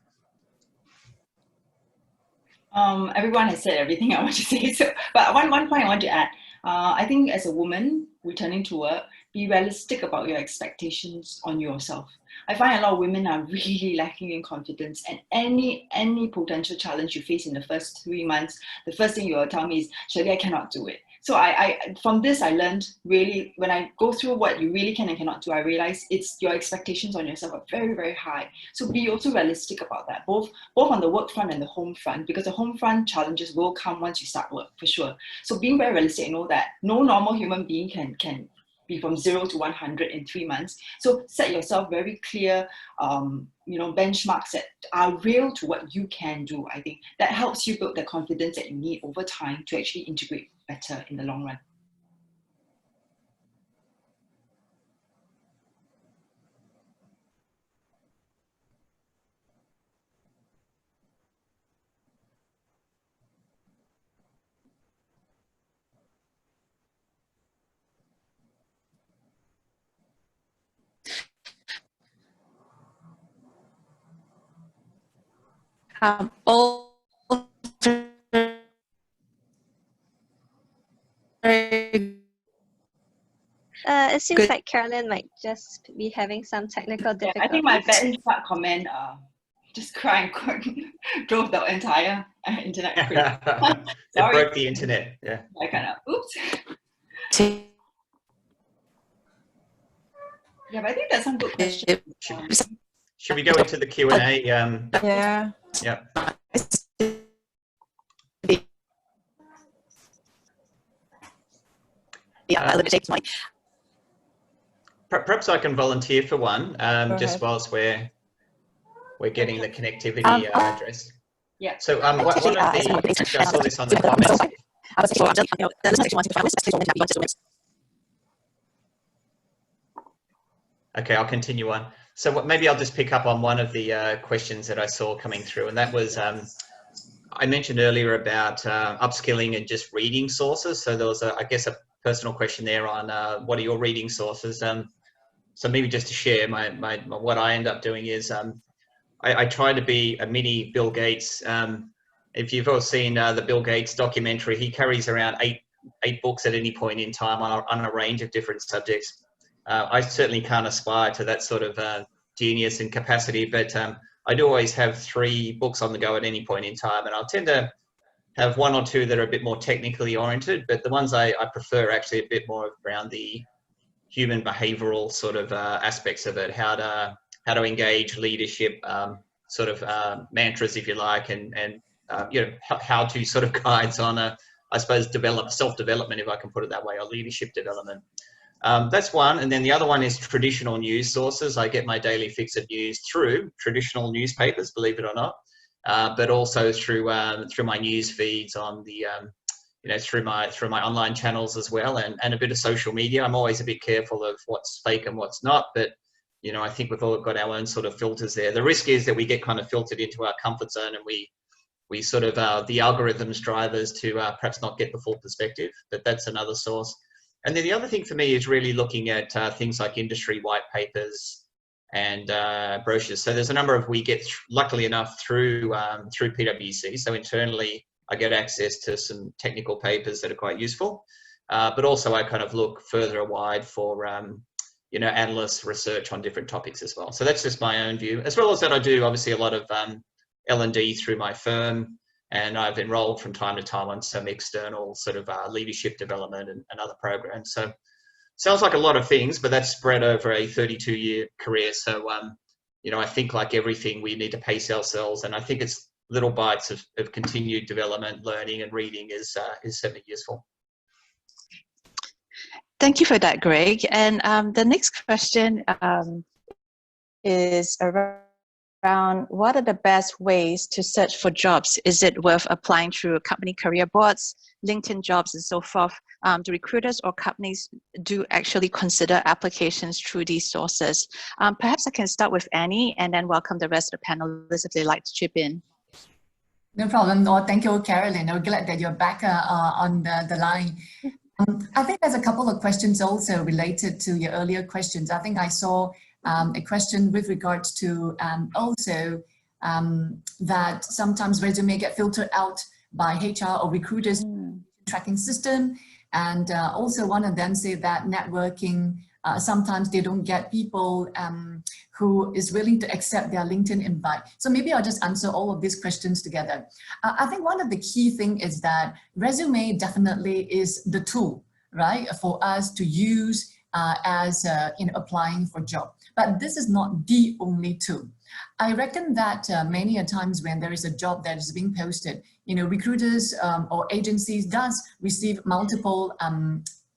Everyone has said everything I want to say. So, but one point I want to add. I think as a woman returning to work, be realistic about your expectations on yourself. I find a lot of women are really lacking in confidence, and any potential challenge you face in the first 3 months, the first thing you will tell me is, Shelly, I cannot do it. So from this, I learned really, when I go through what you really can and cannot do, I realize it's your expectations on yourself are very, very high. So be also realistic about that, both on the work front and the home front, because the home front challenges will come once you start work, for sure. So being very realistic, know that no normal human being can be from 0 to 100 in 3 months. So set yourself very clear, benchmarks that are real to what you can do. I think that helps you build the confidence that you need over time to actually integrate better in the long run. All it seems like Carolyn might just be having some technical difficulties. I think my bad start comment just crying drove the entire internet crazy. It broke the internet. Yeah. I kind of oops. Yeah, but I think that's some good questions. Should we go into the Q&A? Yeah. Yeah. Perhaps I can volunteer for one, just whilst we're getting the connectivity addressed. Yeah. So one of the, actually I saw this on the comments. Okay, I'll continue on. So maybe I'll just pick up on one of the questions that I saw coming through, and that was, I mentioned earlier about upskilling and just reading sources. So there was, I guess, a personal question there on what are your reading sources. So maybe just to share what I end up doing is I try to be a mini Bill Gates. If you've all seen the Bill Gates documentary, he carries around eight books at any point in time on a range of different subjects. I certainly can't aspire to that sort of genius and capacity, but I do always have 3 books on the go at any point in time, and I'll tend to have 1 or 2 that are a bit more technically oriented, but the ones I prefer are actually a bit more around the human behavioral sort of aspects of it, how to engage leadership, sort of mantras, if you like, and how to sort of guides on I suppose self-development, if I can put it that way, or leadership development. That's one, and then the other one is traditional news sources. I get my daily fix of news through traditional newspapers, believe it or not, but also through my news feeds on the through my online channels as well, and a bit of social media. I'm always a bit careful of what's fake and what's not, but I think we've all got our own sort of filters there. The risk is that we get kind of filtered into our comfort zone, and we sort of the algorithms drive us to perhaps not get the full perspective, but that's another source. And then the other thing for me is really looking at things like industry white papers and brochures. So there's a number of, we get luckily enough through PwC. So internally, I get access to some technical papers that are quite useful, but also I kind of look further wide for analysts' research on different topics as well. So that's just my own view. As well as that, I do obviously a lot of L&D through my firm. And I've enrolled from time to time on some external sort of leadership development and other programs. So sounds like a lot of things, but that's spread over a 32-year career. So, I think like everything, we need to pace ourselves. And I think it's little bites of continued development, learning and reading is certainly useful. Thank you for that, Greg. And the next question is around what are the best ways to search for jobs? Is it worth applying through company career boards, LinkedIn jobs, and so forth? Do recruiters or companies do actually consider applications through these sources? Perhaps I can start with Annie and then welcome the rest of the panelists if they'd like to chip in. No problem. No, thank you, Carolyn. I'm glad that you're back on the line. I think there's a couple of questions also related to your earlier questions. I think I saw a question with regards to also that sometimes resume get filtered out by HR or recruiters tracking system. And also one of them say that networking, sometimes they don't get people who is willing to accept their LinkedIn invite. So maybe I'll just answer all of these questions together. I think one of the key thing is that resume definitely is the tool, right, for us to use as in applying for job. But this is not the only tool. I reckon that many a times when there is a job that is being posted, recruiters or agencies does receive multiple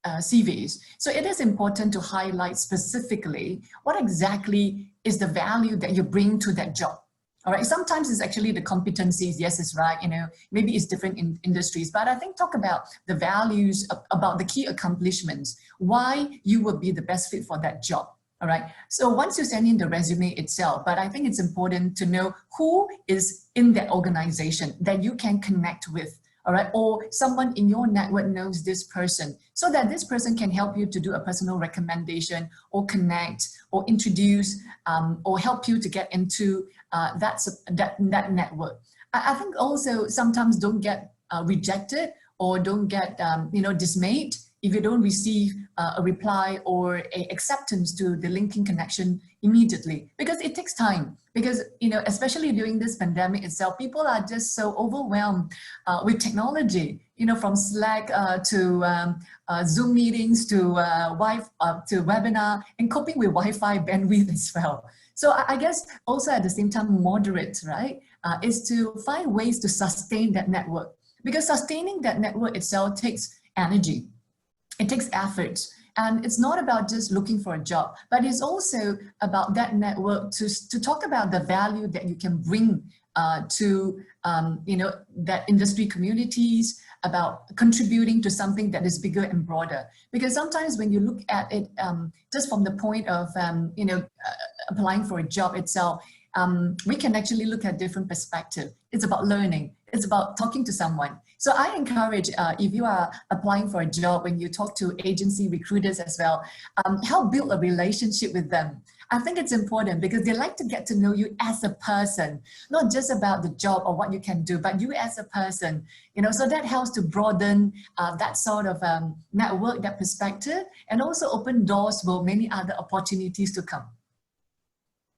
CVs. So it is important to highlight specifically what exactly is the value that you bring to that job. All right, sometimes it's actually the competencies, yes, it's right, maybe it's different in industries, but I think talk about the values, about the key accomplishments, why you will be the best fit for that job. All right, so once you send in the resume itself, but I think it's important to know who is in that organization that you can connect with. All right, or someone in your network knows this person, so that this person can help you to do a personal recommendation or connect or introduce or help you to get into that network. I think also sometimes don't get rejected or don't get dismayed if you don't receive a reply or a acceptance to the LinkedIn connection immediately, because it takes time. Because, especially during this pandemic itself, people are just so overwhelmed with technology, from Slack to Zoom meetings to webinar, and coping with Wi-Fi bandwidth as well. So I guess also at the same time, moderate, right, is to find ways to sustain that network, because sustaining that network itself takes energy. It takes effort, and it's not about just looking for a job, but it's also about that network to talk about the value that you can bring to that industry communities, about contributing to something that is bigger and broader. Because sometimes when you look at it just from the point of applying for a job itself, we can actually look at different perspectives. It's about learning. It's about talking to someone. So I encourage, if you are applying for a job, when you talk to agency recruiters as well, help build a relationship with them. I think it's important because they like to get to know you as a person, not just about the job or what you can do, but you as a person, so that helps to broaden that sort of network, that perspective, and also open doors for many other opportunities to come.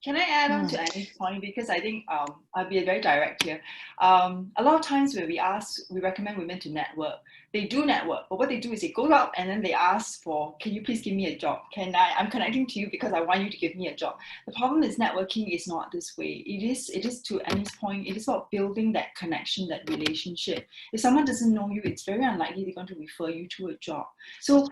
Can I add on to Annie's point? Because I think I'll be very direct here. A lot of times when we recommend women to network, they do network, but what they do is they go out and then they ask for, can you please give me a job? I'm connecting to you because I want you to give me a job. The problem is networking is not this way. It is to Annie's point, it is about building that connection, that relationship. If someone doesn't know you, it's very unlikely they're going to refer you to a job. So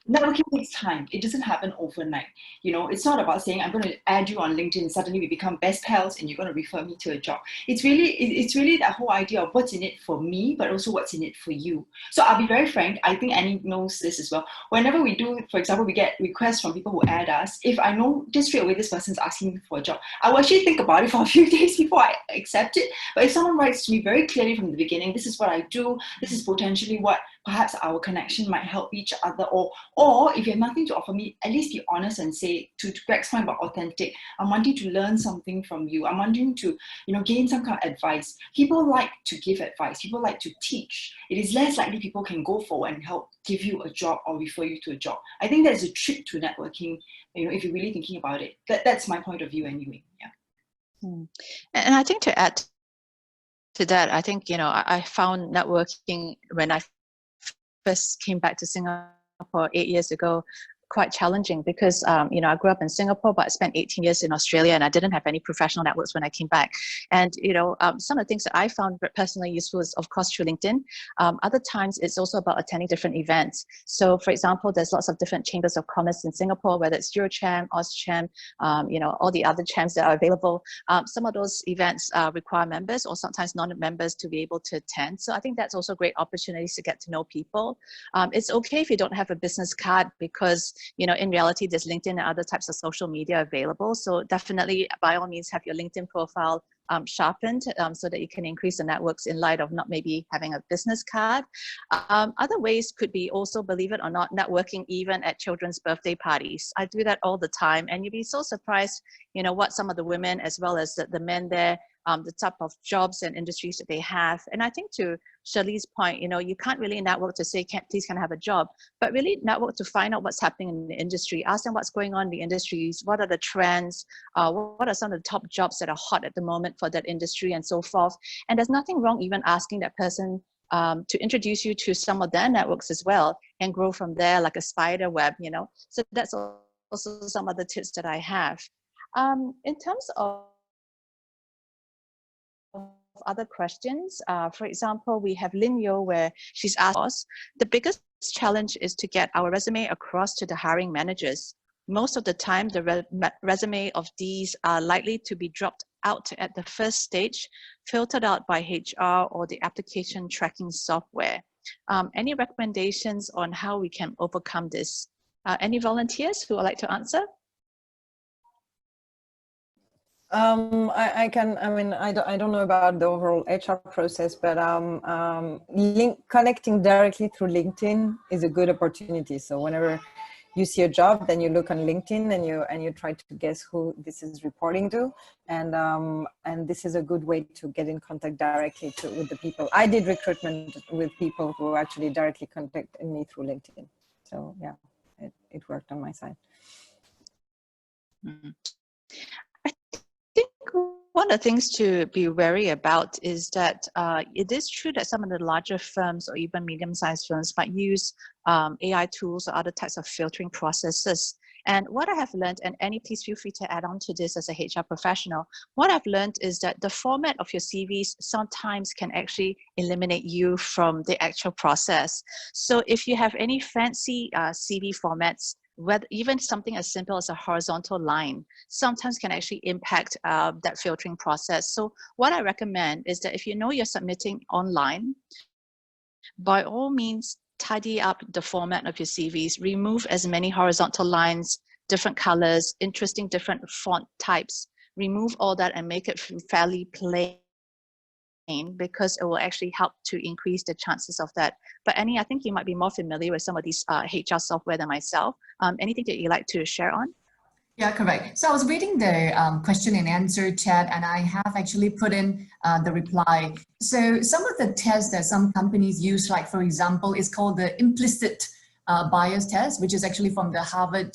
networking takes time. It doesn't happen overnight. It's not about saying, I'm going to add you on LinkedIn, suddenly we become best pals and you're going to refer me to a job. It's really that whole idea of what's in it for me, but also what's in it for you. So I'll be very frank, I think Annie knows this as well. Whenever we do, for example, we get requests from people who add us, if I know just straight away this person's asking me for a job, I will actually think about it for a few days before I accept it. But if someone writes to me very clearly from the beginning, this is what I do, this is potentially what perhaps our connection might help each other, or if you have nothing to offer me, at least be honest and say, to Greg's point about authentic, I'm wanting to learn something from you. I'm wanting to, gain some kind of advice. People like to give advice. People like to teach. It is less likely people can go forward and help give you a job or refer you to a job. I think that's a trick to networking, if you're really thinking about it. That's my point of view anyway. Yeah. And I think to add to that, I think, I found networking when I first came back to Singapore 8 years ago quite challenging because, I grew up in Singapore, but I spent 18 years in Australia and I didn't have any professional networks when I came back. And, some of the things that I found personally useful is, of course, through LinkedIn. Other times it's also about attending different events. So, for example, there's lots of different chambers of commerce in Singapore, whether it's Eurocham, Auscham, all the other chams that are available. Some of those events require members or sometimes non-members to be able to attend. So I think that's also great opportunities to get to know people. It's okay if you don't have a business card because in reality, there's LinkedIn and other types of social media available. So definitely, by all means, have your LinkedIn profile sharpened so that you can increase the networks in light of not maybe having a business card. Other ways could be also, believe it or not, networking even at children's birthday parties. I do that all the time, and you'd be so surprised, what some of the women as well as the men there, the type of jobs and industries that they have. And I think to Shelly's point, you can't really network to say, please can I have a job, but really network to find out what's happening in the industry, ask them what's going on in the industries, what are the trends, what are some of the top jobs that are hot at the moment for that industry and so forth. And there's nothing wrong even asking that person to introduce you to some of their networks as well and grow from there like a spider web, So that's also some of the tips that I have. In terms of other questions. For example, we have Lin Yo, where she's asked us, the biggest challenge is to get our resume across to the hiring managers. Most of the time, the resume of these are likely to be dropped out at the first stage, filtered out by HR or the application tracking software. Any recommendations on how we can overcome this? Any volunteers who would like to answer? I don't know about the overall HR process, but connecting directly through LinkedIn is a good opportunity. So whenever you see a job, then you look on LinkedIn and you try to guess who this is reporting to, and this is a good way to get in contact directly with the people. I did recruitment with people who actually directly contacted me through LinkedIn. So yeah, it worked on my side. Mm-hmm. I think one of the things to be wary about is that it is true that some of the larger firms or even medium-sized firms might use AI tools or other types of filtering processes. And what I have learned, and Annie, please feel free to add on to this as a HR professional, what I've learned is that the format of your CVs sometimes can actually eliminate you from the actual process. So if you have any fancy CV formats, whether even something as simple as a horizontal line sometimes can actually impact that filtering process. So what I recommend is that if you know you're submitting online, by all means, tidy up the format of your CVs, remove as many horizontal lines, different colors, interesting different font types, remove all that and make it fairly plain, because it will actually help to increase the chances of that. But Annie, I think you might be more familiar with some of these HR software than myself. Anything that you'd like to share on? Yeah, correct. So I was reading the question and answer chat, and I have actually put in the reply. So some of the tests that some companies use, like for example, is called the implicit bias test, which is actually from the Harvard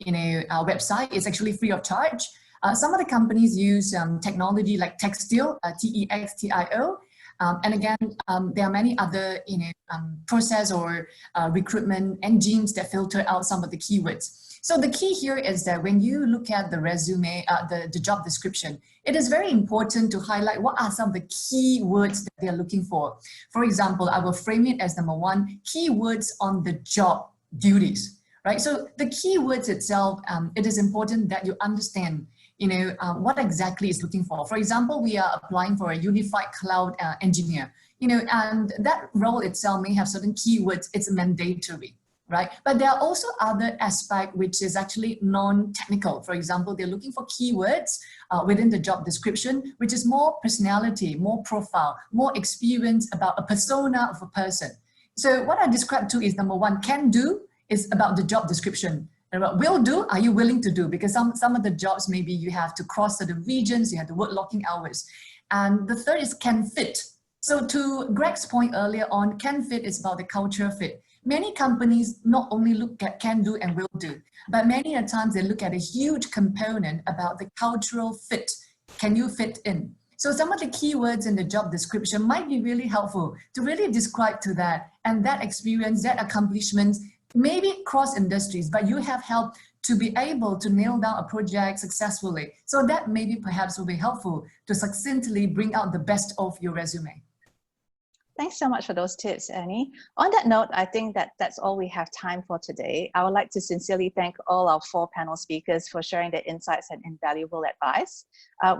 website. It's actually free of charge. Some of the companies use technology like Textio, Textio. And again, there are many other process or recruitment engines that filter out some of the keywords. So the key here is that when you look at the resume, the job description, it is very important to highlight what are some of the keywords that they're looking for. For example, I will frame it as number one, keywords on the job duties, right? So the keywords itself, it is important that you understand what exactly is looking for. For example, we are applying for a unified cloud engineer, and that role itself may have certain keywords. It's mandatory, right? But there are also other aspects which is actually non-technical. For example, they're looking for keywords within the job description, which is more personality, more profile, more experience about a persona of a person. So what I described to is number one, can do is about the job description. Will do, are you willing to do? Because some of the jobs, maybe you have to cross certain regions, you have to work locking hours. And the third is can fit. So to Greg's point earlier on, can fit is about the culture fit. Many companies not only look at can do and will do, but many a times they look at a huge component about the cultural fit. Can you fit in? So some of the keywords in the job description might be really helpful to really describe to that, and that experience, that accomplishments, maybe cross industries, but you have helped to be able to nail down a project successfully. So that maybe perhaps will be helpful to succinctly bring out the best of your resume. Thanks so much for those tips, Annie. On that note, I think that's all we have time for today. I would like to sincerely thank all our 4 panel speakers for sharing their insights and invaluable advice.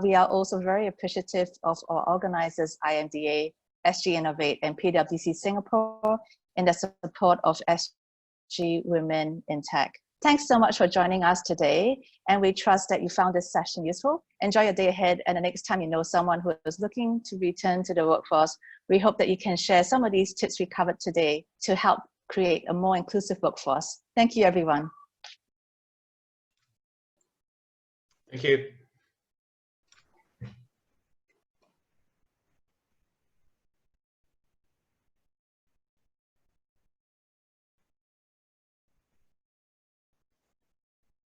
We are also very appreciative of our organizers, IMDA, SGInnovate, and PwC Singapore in the support of SG Women in Tech. Thanks so much for joining us today, and we trust that you found this session useful. Enjoy your day ahead, and the next time you know someone who is looking to return to the workforce, we hope that you can share some of these tips we covered today to help create a more inclusive workforce. Thank you, everyone. Thank you.